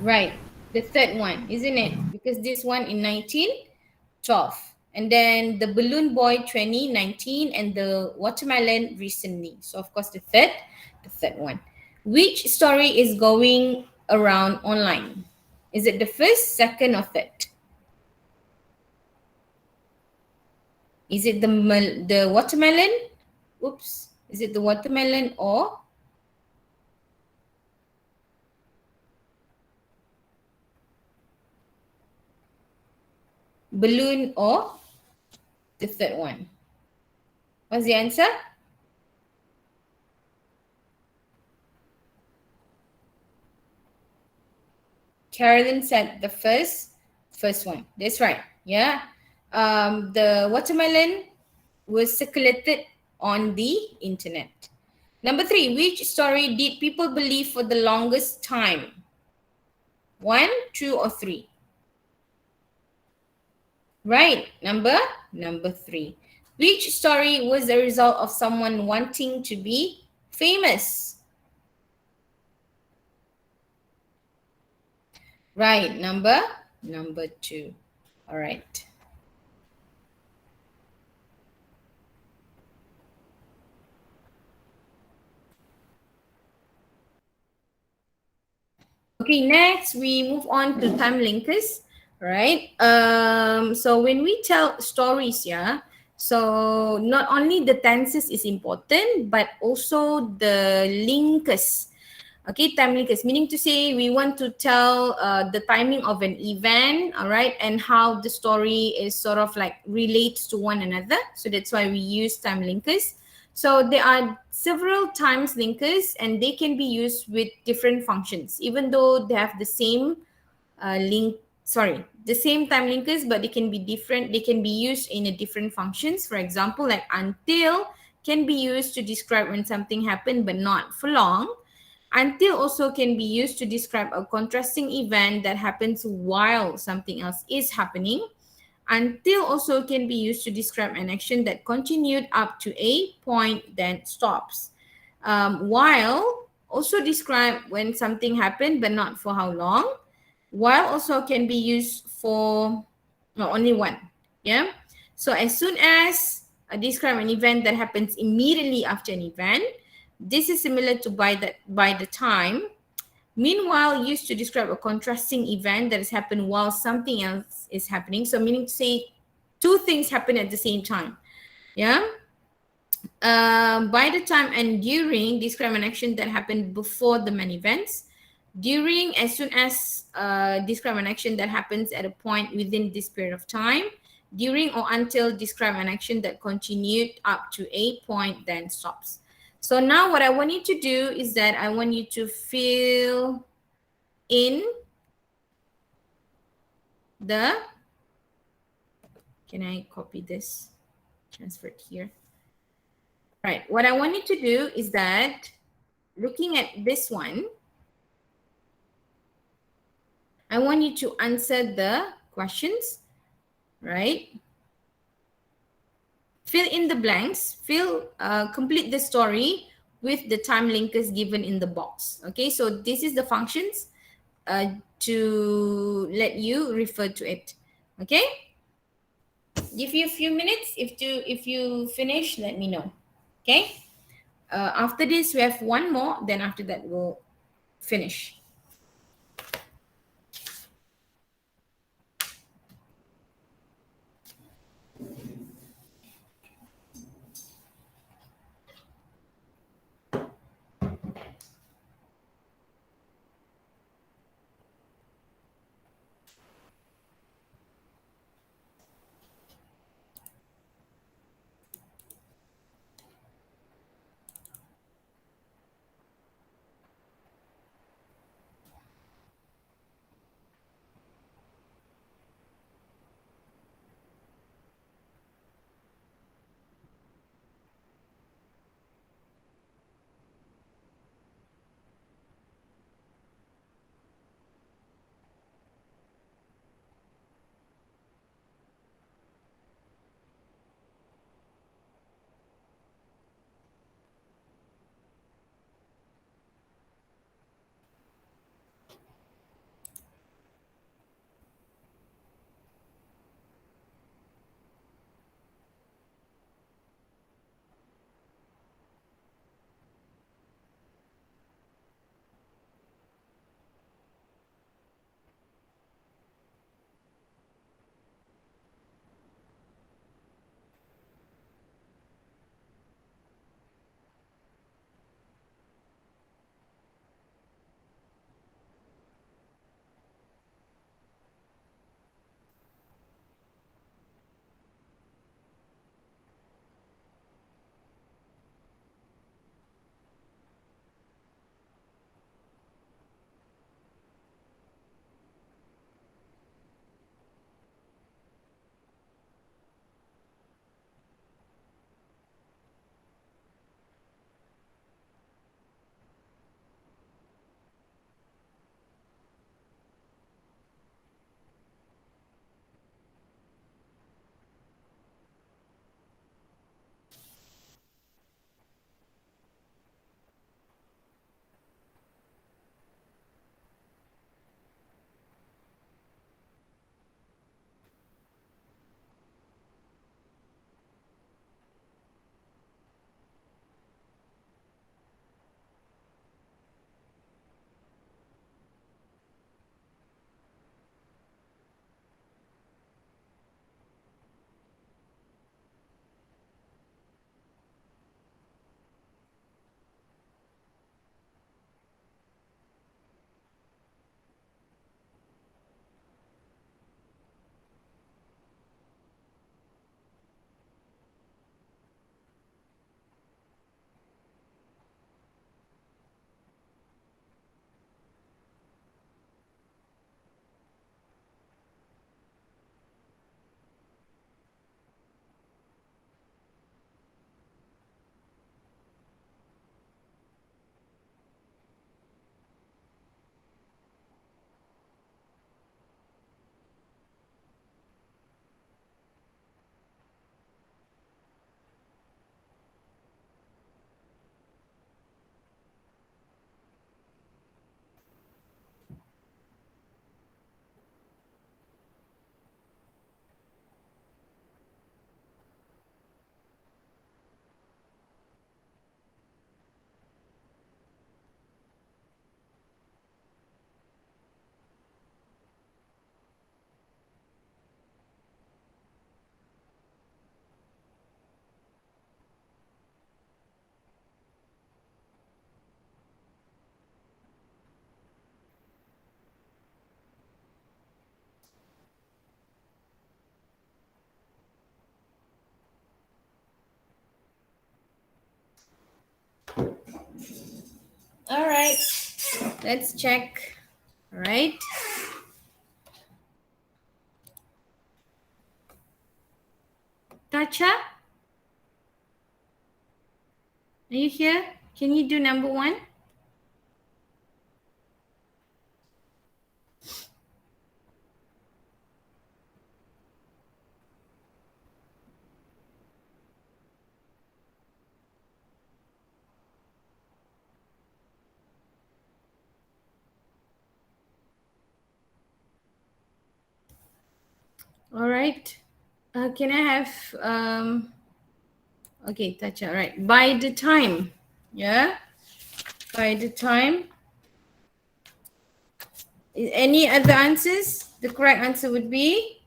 Right. The third one, isn't it? Because this one in 1912. And then the Balloon Boy 2019 and the Watermelon recently. So of course the third one. Which story is going around online? Is it the first, second, or third? Is it the watermelon? Oops. Is it the watermelon or balloon or the third one? What's the answer? Carolyn said the first one. That's right. Yeah. The watermelon was circulated on the internet. Number three, which story did people believe for the longest time? One, two, or three? Right. Number three. Which story was the result of someone wanting to be famous? Right. Number two. All right. Okay, next we move on to time linkers, right? So when we tell stories, yeah, so not only the tenses is important, but also the linkers. Okay, time linkers, meaning to say we want to tell the timing of an event, all right, and how the story is sort of like relates to one another. So that's why we use time linkers. So there are several times linkers and they can be used with different functions, even though they have the same the same time linkers, but they can be different. They can be used in a different functions. For example, like until can be used to describe when something happened, but not for long. Until also can be used to describe a contrasting event that happens while something else is happening. Until also can be used to describe an action that continued up to a point then stops. While also describe when something happened but not for how long. While also can be used for no, only one. Yeah. So as soon as describe an event that happens immediately after an event, this is similar to by the time. Meanwhile, used to describe a contrasting event that has happened while something else is happening. So meaning to say two things happen at the same time. Yeah. By the time and during, describe an action that happened before the main events. During, as soon as describe an action that happens at a point within this period of time. During or until, describe an action that continued up to a point then stops. So now what I want you to do is that I want you to fill in the, can I copy this, transfer it here? Right, what I want you to do is that looking at this one, I want you to answer the questions, right? Fill in the blanks, complete the story with the time linkers given in the box. Okay, so this is the functions to let you refer to it. Okay, give you a few minutes. If you finish, let me know. Okay, after this we have one more, then after that we'll finish. All right, let's check. All right. Tacha, are you here? Can you do number 1? All right. Can I have okay, Tacha, right. By the time, yeah, by the time. Any other answers? The correct answer would be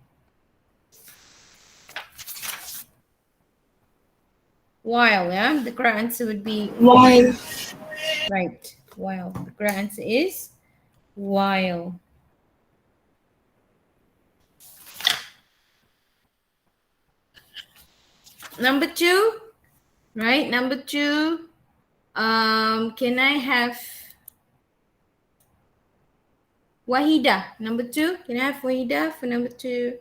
while, yeah. The correct answer would be While. right. While. The correct answer is while. Number 2, right? Number 2. Can I have Wahida? Number 2. Can I have Wahida for number 2?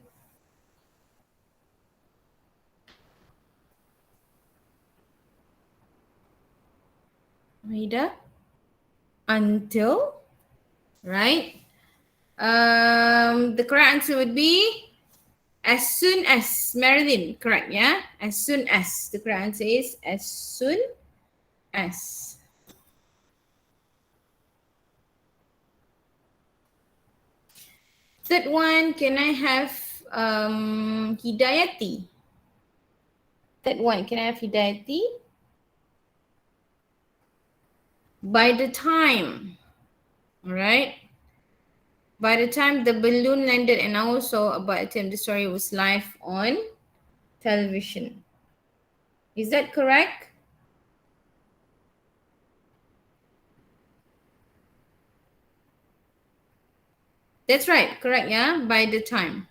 Wahida? Until, right? The correct answer would be as soon as. Marilyn, correct, yeah? As soon as. The correct answer is as soon as. Third one, can I have Hidayati? Third one, can I have Hidayati? By the time, all right? By the time the balloon landed and also about the time the story was live on television. Is that correct? That's right, correct, yeah? By the time.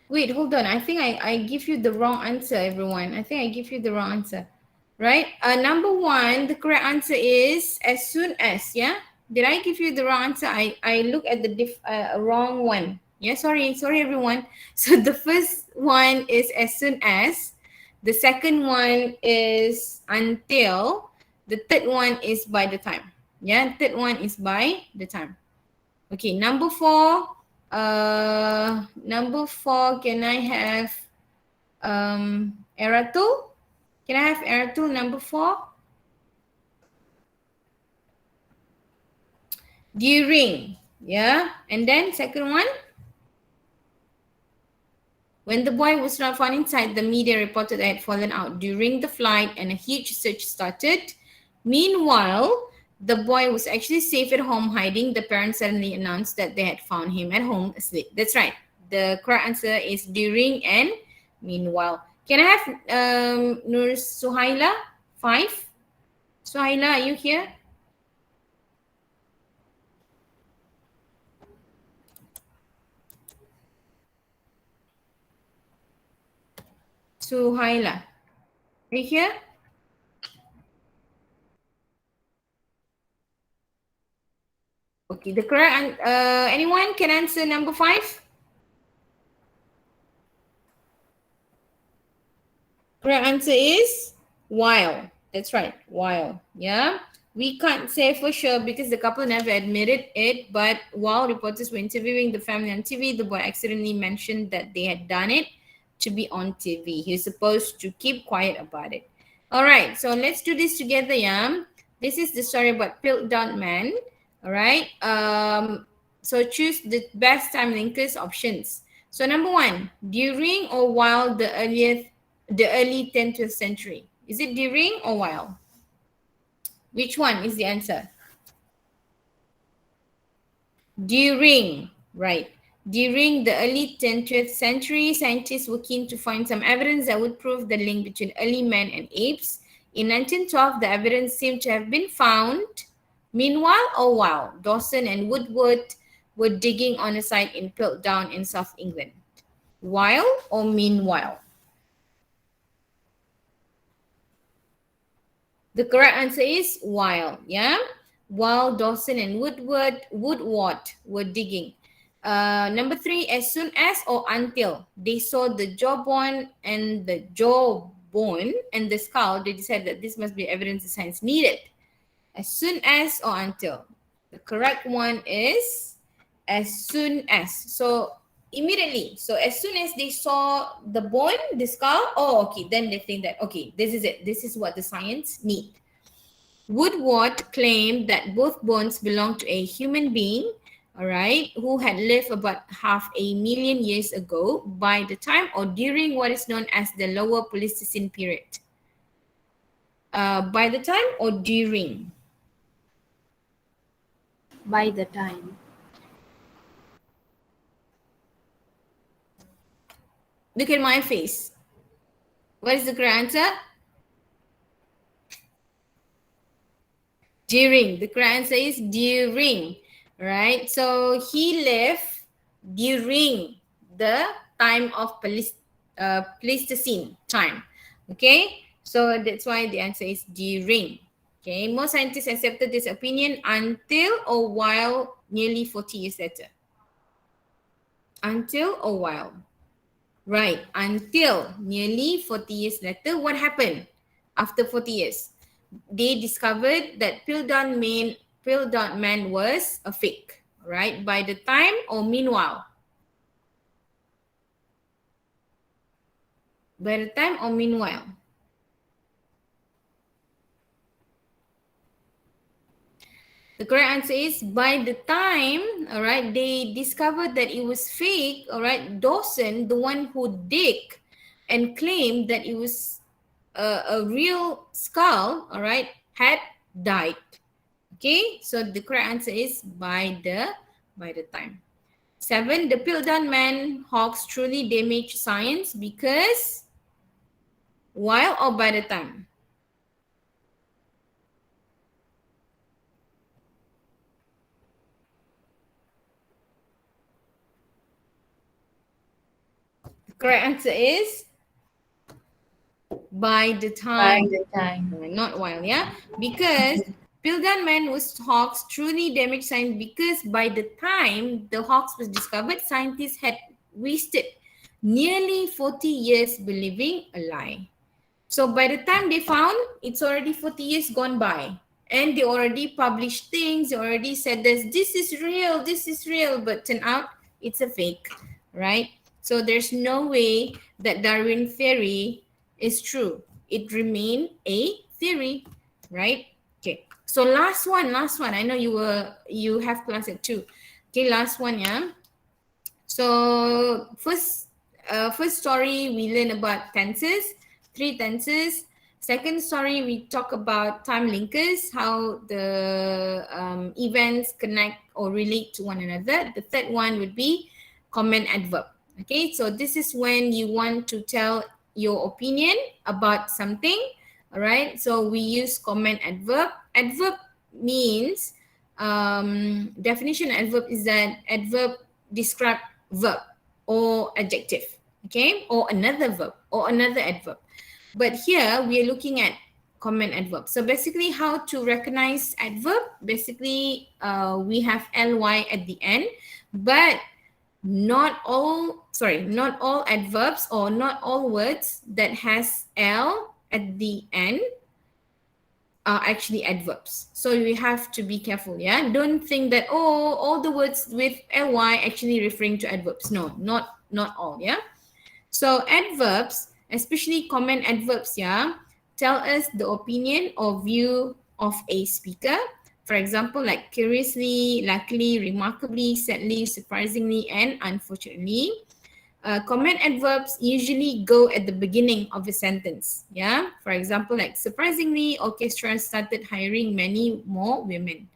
Wait, hold on. I think I give you the wrong answer, everyone. I think I give you the wrong answer. Right? Number 1, the correct answer is as soon as, yeah? Did I give you the wrong answer? I look at the wrong one. Yeah, sorry everyone. So the first one is as soon as. The second one is until. The third one is by the time. Yeah, third one is by the time. Okay, number 4. Number 4, can I have Eratul? Can I have Eratul number 4? During, yeah. And then second one, when the boy was not found inside, the media reported that he had fallen out during the flight and a huge search started. Meanwhile, the boy was actually safe at home hiding. The parents suddenly announced that they had found him at home asleep. That's right. The correct answer is during and meanwhile. Can I have Nur Suhaila 5? Suhaila, are you here? Suhaila, are you here? Okay, the correct anyone can answer number 5? Correct answer is while. That's right, while. Yeah. We can't say for sure because the couple never admitted it, but while reporters were interviewing the family on TV, the boy accidentally mentioned that they had done it to be on TV. He was supposed to keep quiet about it. All right, so let's do this together, yeah. This is the story about Piltdown Man. All right. So choose the best time linkers options. So number 1, during or while the early 10th century. Is it during or while? Which one is the answer? During, right. During the early 20th century, scientists were keen to find some evidence that would prove the link between early men and apes. In 1912, the evidence seemed to have been found. Meanwhile or while, Dawson and Woodward were digging on a site in Piltdown in South England. While or meanwhile? The correct answer is while. Yeah, while Dawson and Woodward were digging. Number 3, as soon as or until they saw the jawbone and the skull, they decided that this must be evidence the science needed. As soon as or until. The correct one is as soon as. So immediately. So as soon as they saw the bone, the skull, oh okay, then they think that okay, this is it. This is what the science need. Woodward claimed that both bones belonged to a human being, all right, who had lived about 500,000 years ago by the time or during what is known as the Lower Pleistocene period. By the time or during? By the time. Look at my face. What is the correct answer? During. The correct answer is during. Right? So he lived during the time of Pleistocene time. Okay? So that's why the answer is during. Okay? Most scientists accepted this opinion until or while nearly 40 years later. Until or while. Right, until nearly 40 years later, what happened after 40 years? They discovered that Piltdown Man was a fake, right? By the time or meanwhile? By the time or meanwhile? The correct answer is by the time, all right, they discovered that it was fake, all right, Dawson, the one who dig and claimed that it was a real skull, all right, had died. Okay, so the correct answer is by the time. 7, the Piltdown Man hoax truly damaged science because while or by the time? The correct answer is by the time. By the time. Not while, yeah? Because Piltdown Man was hoax truly damaged science because by the time the hoax was discovered, scientists had wasted nearly 40 years believing a lie. So by the time they found, it's already 40 years gone by. And they already published things, they already said this is real, but turn out it's a fake, right? So there's no way that Darwin theory is true. It remained a theory, right? Okay. So last one. I know you have class at 2. Okay, last one, yeah. So first story we learn about tenses, 3 tenses. Second story we talk about time linkers, how the events connect or relate to one another. The third one would be comment adverb. Okay, so this is when you want to tell your opinion about something. All right, so we use comment adverb. Adverb means definition adverb is that adverb describe verb or adjective, okay, or another verb or another adverb. But here we are looking at comment adverb. So basically how to recognize adverb, basically we have ly at the end, but not all adverbs or not all words that has l at the end are actually adverbs. So we have to be careful, yeah? Don't think that, oh, all the words with ly actually referring to adverbs. No, not all, yeah? So adverbs, especially comment adverbs, yeah, tell us the opinion or view of a speaker. For example, like curiously, luckily, remarkably, sadly, surprisingly, and unfortunately. Comment adverbs usually go at the beginning of a sentence. Yeah, for example, like surprisingly, orchestra started hiring many more women.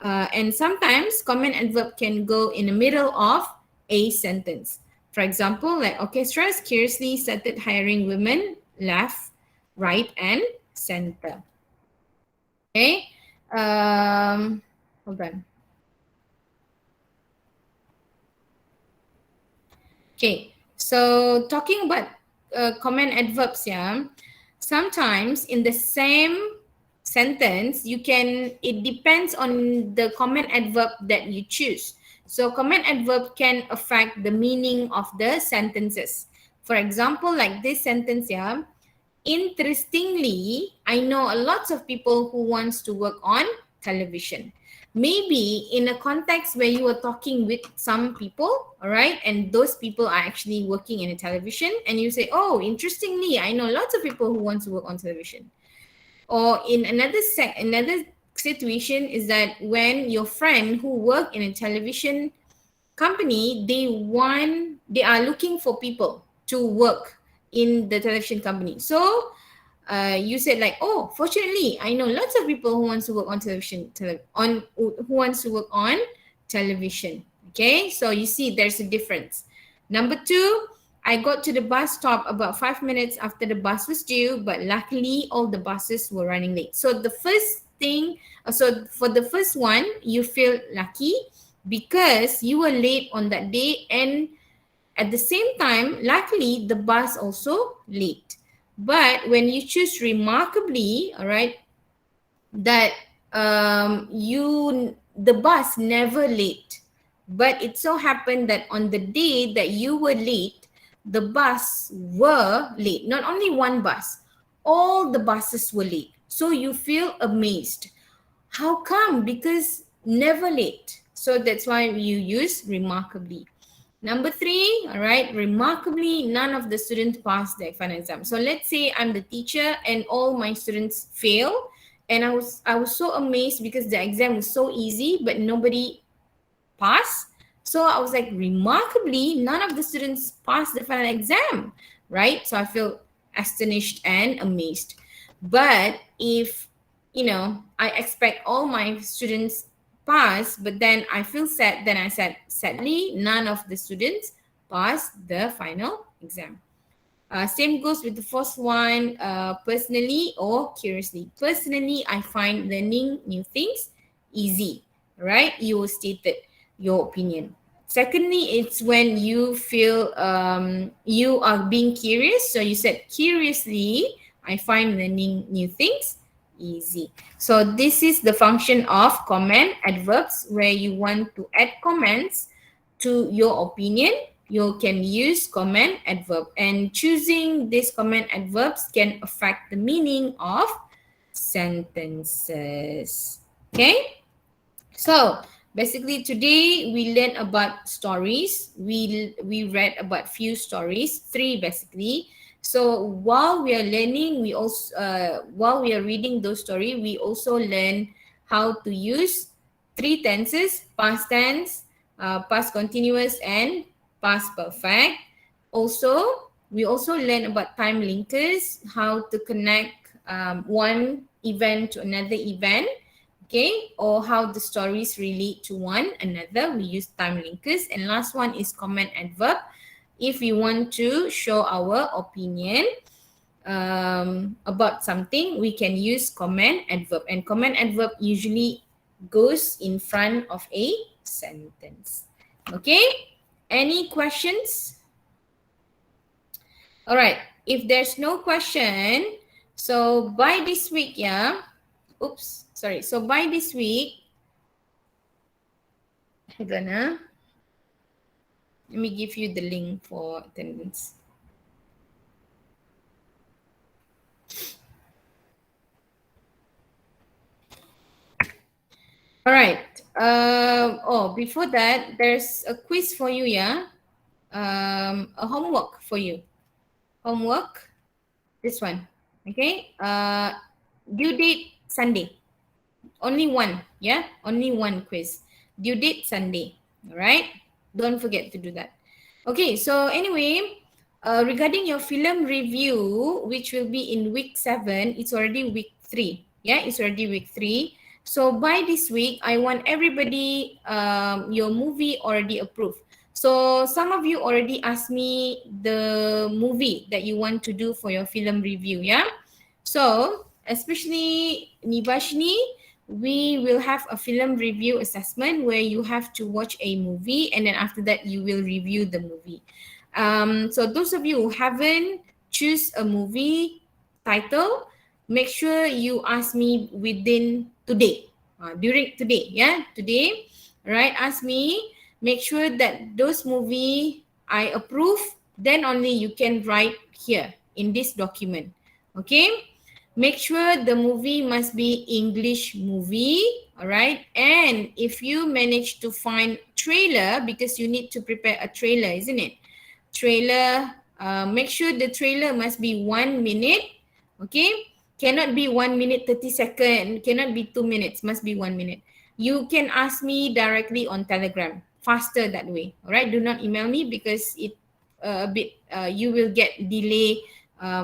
And sometimes comment adverb can go in the middle of a sentence. For example, like orchestras curiously started hiring women left, right, and center. Okay. Hold on. Okay, so talking about comment adverbs, yeah, sometimes in the same sentence, it depends on the common adverb that you choose. So common adverb can affect the meaning of the sentences. For example, like this sentence here, interestingly, I know a lot of people who wants to work on television. Maybe in a context where you are talking with some people, all right, and those people are actually working in a television, and you say, oh, interestingly, I know lots of people who want to work on television. Or in another situation is that when your friend who work in a television company, they are looking for people to work in the television company. So you said like, oh, fortunately, I know lots of people who wants to work on who wants to work on television. Okay, so you see there's a difference. Number two, I got to the bus stop about 5 minutes after the bus was due, but luckily all the buses were running late. So the first thing, so for the first one, you feel lucky because you were late on that day, and at the same time, luckily the bus also late. But when you choose remarkably, all right, that the bus never late, but it so happened that on the day that you were late, the bus were late. Not only one bus, all the buses were late. So you feel amazed. How come? Because never late. So that's why you use remarkably. Number three, all right, remarkably, none of the students passed the final exam. So let's say I'm the teacher and all my students fail, and I was so amazed because the exam was so easy, but nobody passed. So I was like, remarkably, none of the students passed the final exam, right? So I feel astonished and amazed. But if, I expect all my students pass, but then I feel sad, then I said, sadly, none of the students passed the final exam. Same goes with the first one, personally or curiously. Personally, I find learning new things easy, right? You stated your opinion. Secondly, it's when you feel you are being curious. So you said, curiously, I find learning new things easy. So this is the function of comment adverbs, where you want to add comments to your opinion. You can use comment adverb, and choosing these comment adverbs can affect the meaning of sentences. Okay, so basically today we learned about stories. We read about few stories, three basically. So while we are learning, we also while we are reading those stories, we also learn how to use three tenses: past tense, past continuous, and past perfect. Also, we also learn about time linkers, how to connect one event to another event, okay, or how the stories relate to one another. We use time linkers. And last one is comment adverb. If we want to show our opinion about something, we can use comment adverb, and comment adverb usually goes in front of a sentence. Okay, any questions? All right, if there's no question, so by this week, so by this week, hold on, let me give you the link for attendance. All right. Before that, there's a quiz for you, yeah? A homework for you. Homework, this one, okay? Due date Sunday. Only one, yeah? Only one quiz. Due date Sunday, all right? Don't forget to do that. Okay, so anyway, regarding your film review, which will be in week 7, it's already week 3. Yeah, it's already week 3. So by this week, I want everybody, your movie already approved. So some of you already asked me the movie that you want to do for your film review, yeah? So especially Nibashni, we will have a film review assessment where you have to watch a movie, and then after that you will review the movie. So those of you who haven't choose a movie title, make sure you ask me within today, during today, yeah, today, right? Ask me, make sure that those movie I approve, then only you can write here in this document, okay? Make sure the movie must be English movie, all right? And if you manage to find trailer, because you need to prepare a trailer, isn't it? Trailer, make sure the trailer must be 1 minute, okay? Cannot be 1 minute 30 second, cannot be 2 minutes, must be 1 minute. You can ask me directly on Telegram, faster that way, all right? Do not email me because it a bit you will get delay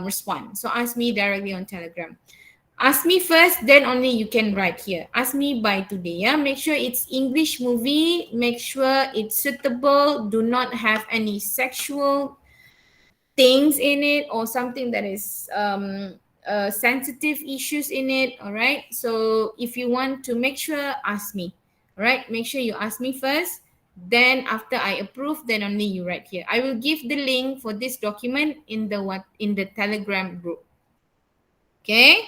response. So ask me directly on Telegram. Ask me first, then only you can write here. Ask me by today. Yeah, make sure it's English movie. Make sure it's suitable. Do not have any sexual things in it or something that is sensitive issues in it. All right. So if you want to make sure, ask me. All right. Make sure you ask me first. Then after I approve, then only you write here. I will give the link for this document in the Telegram group. Okay.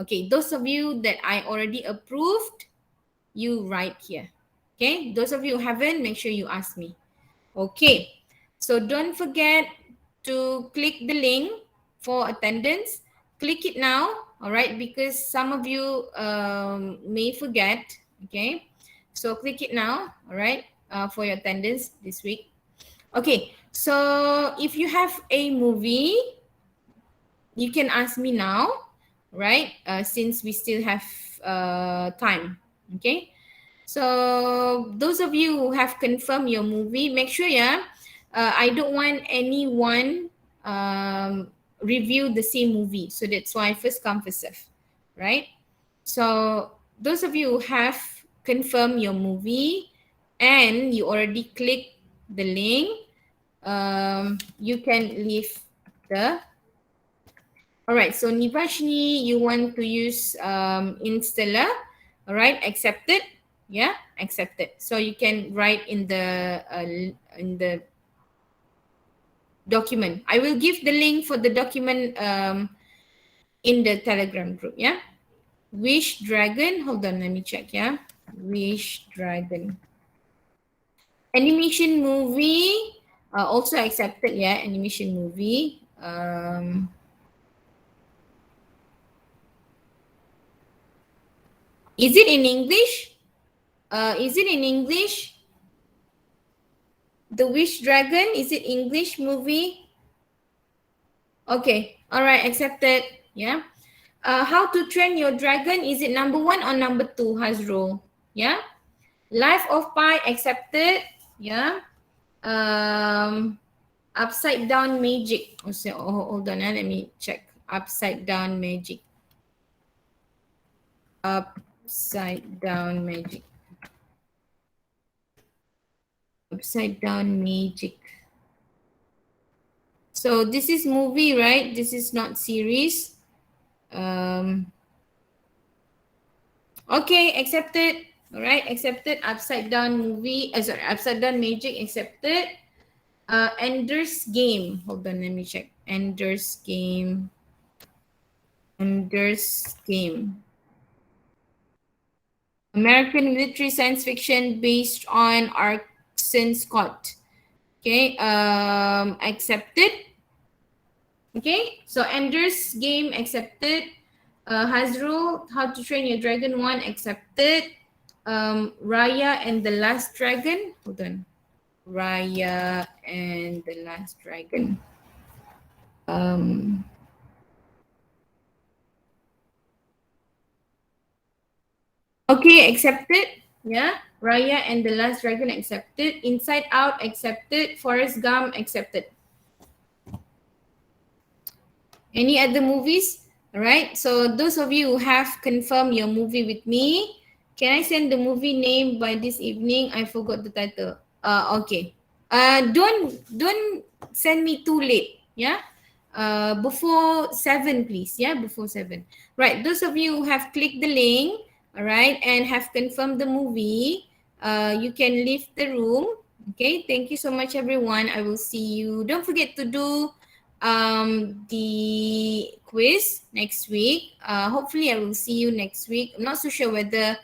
Okay. Those of you that I already approved, you write here. Okay. Those of you who haven't, make sure you ask me. Okay. So don't forget to click the link for attendance. Click it now, all right, because some of you may forget, okay? So click it now, all right, for your attendance this week. Okay, so if you have a movie, you can ask me now, right, since we still have time, okay? So those of you who have confirmed your movie, make sure, yeah, I don't want anyone review the same movie. So that's why first come, first serve, right? So those of you who have confirmed your movie and you already click the link, you can leave the. All right, so Nivashni, you want to use Installer, all right, accepted. Yeah, accepted. So you can write in the document. I will give the link for the document in the Telegram group. Yeah, Wish Dragon. Hold on, let me check. Yeah, Wish Dragon. Animation movie also accepted. Yeah, animation movie. Is it in English? Is it in English? The Wish Dragon, is it English movie? Okay, all right, accepted. Yeah. How to Train Your Dragon, is it number 1 or number 2, Hazrul? Yeah. Life of Pi, accepted. Yeah. Upside Down Magic. Hold on, let me check. Upside Down Magic. Upside Down Magic. Upside Down Magic. So this is movie, right? This is not series. Okay, accepted. All right, accepted. Upside Down movie. Sorry, Upside Down Magic, accepted. Ender's Game. Hold on, let me check. Ender's Game. Ender's Game. American military science fiction based on Arson Scott. Okay, accepted. Okay, so Ender's Game, accepted. Hazrul, How to Train Your Dragon 1, accepted. Raya and the Last Dragon. Hold on. Raya and the Last Dragon. Okay, accepted. Yeah. Raya and the Last Dragon, accepted. Inside Out, accepted. Forrest Gump, accepted. Any other movies? All right. So those of you who have confirmed your movie with me, can I send the movie name by this evening? I forgot the title. Okay. Don't send me too late. Yeah. Before 7, please. Yeah, before 7. Right. Those of you who have clicked the link, all right, and have confirmed the movie, you can leave the room. Okay. Thank you so much, everyone. I will see you. Don't forget to do the quiz next week. Hopefully I will see you next week. I'm not so sure whether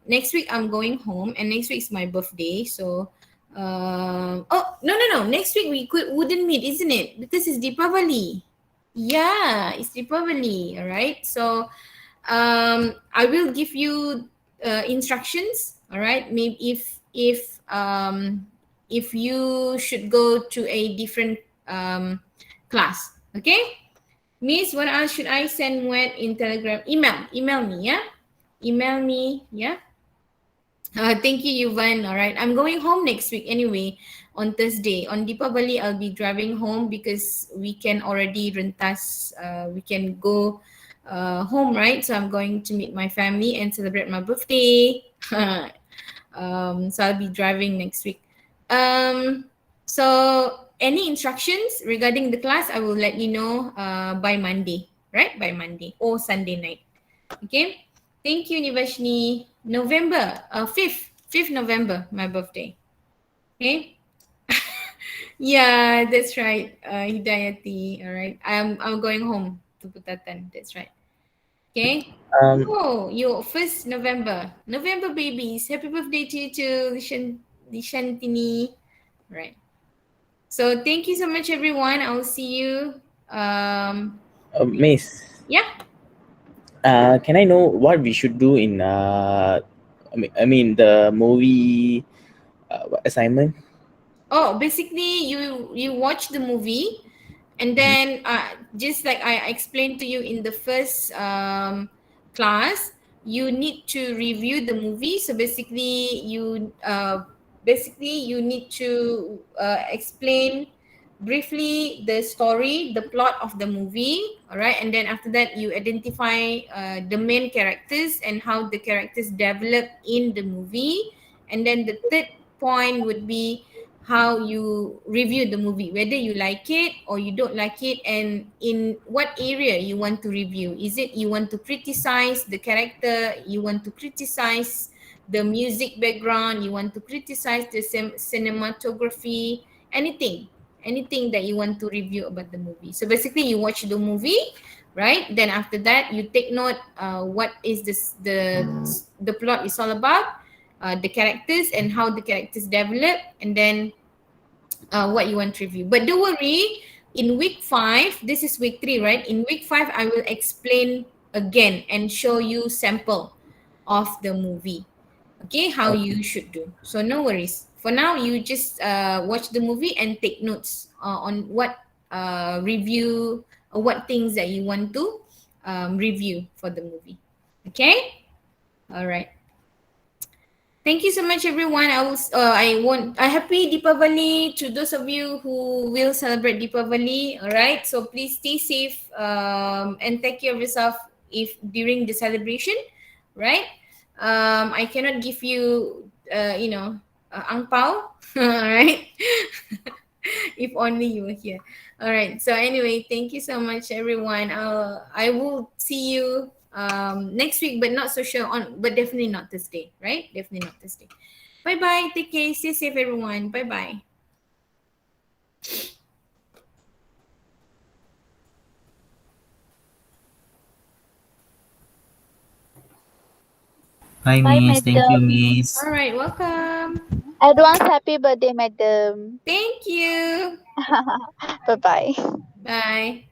next week I'm going home, and next week is my birthday. So oh no, next week wouldn't meet, isn't it? Because it's Deepavali. Yeah, it's Deepavali. All right. So I will give you instructions. All right. Maybe if you should go to a different class. Okay. Miss, what else should I send when in Telegram? Email me, yeah? Email me, yeah? Thank you, Yuvan. All right. I'm going home next week anyway, on Thursday. On Deepavali, I'll be driving home because we can already rentas, we can go home, right? So I'm going to meet my family and celebrate my birthday. So I'll be driving next week. So any instructions regarding the class, I will let you know by Monday, right? By Monday or Sunday night. Okay. Thank you, Nivashni. November, 5th November, my birthday. Okay. Yeah, that's right. Hidayati. All right. I'm going home to Putatan. That's right. Okay. Oh, your 1st November. November babies. Happy birthday to you too, Lishantini. Right. So thank you so much, everyone. I'll see you. Miss, Yeah. can I know what we should do in I mean the movie assignment? Oh, basically you watch the movie, and then just like I explained to you in the first class, you need to review the movie. So basically you need to explain briefly the story, the plot of the movie. All right, and then after that you identify the main characters and how the characters develop in the movie. And then the third point would be how you review the movie, whether you like it or you don't like it, and in what area you want to review. Is it you want to criticize the character, you want to criticize the music background, you want to criticize the cinematography, anything that you want to review about the movie. So basically you watch the movie, right? Then after that you take note what is the plot is all about, the characters and how the characters develop, and then what you want to review. But don't worry, in week 5, this is week 3, right? In week 5, I will explain again and show you sample of the movie. Okay, how you should do. So no worries. For now, you just watch the movie and take notes on what review or what things that you want to review for the movie. Okay? All right. Thank you so much, everyone. I happy Deepavali to those of you who will celebrate Deepavali. All right. So please stay safe and take care of yourself if during the celebration, right? I cannot give you, ang pao. All right. If only you were here. All right. So anyway, thank you so much, everyone. I will see you next week, but not so sure but definitely not Thursday, right? Definitely not Thursday. Bye bye. Take care. Stay safe, everyone. Bye bye. Bye, Bye, Miss. Thank you, madam. Miss. All right. Welcome. Advance happy birthday, madam. Thank you. Bye-bye. Bye.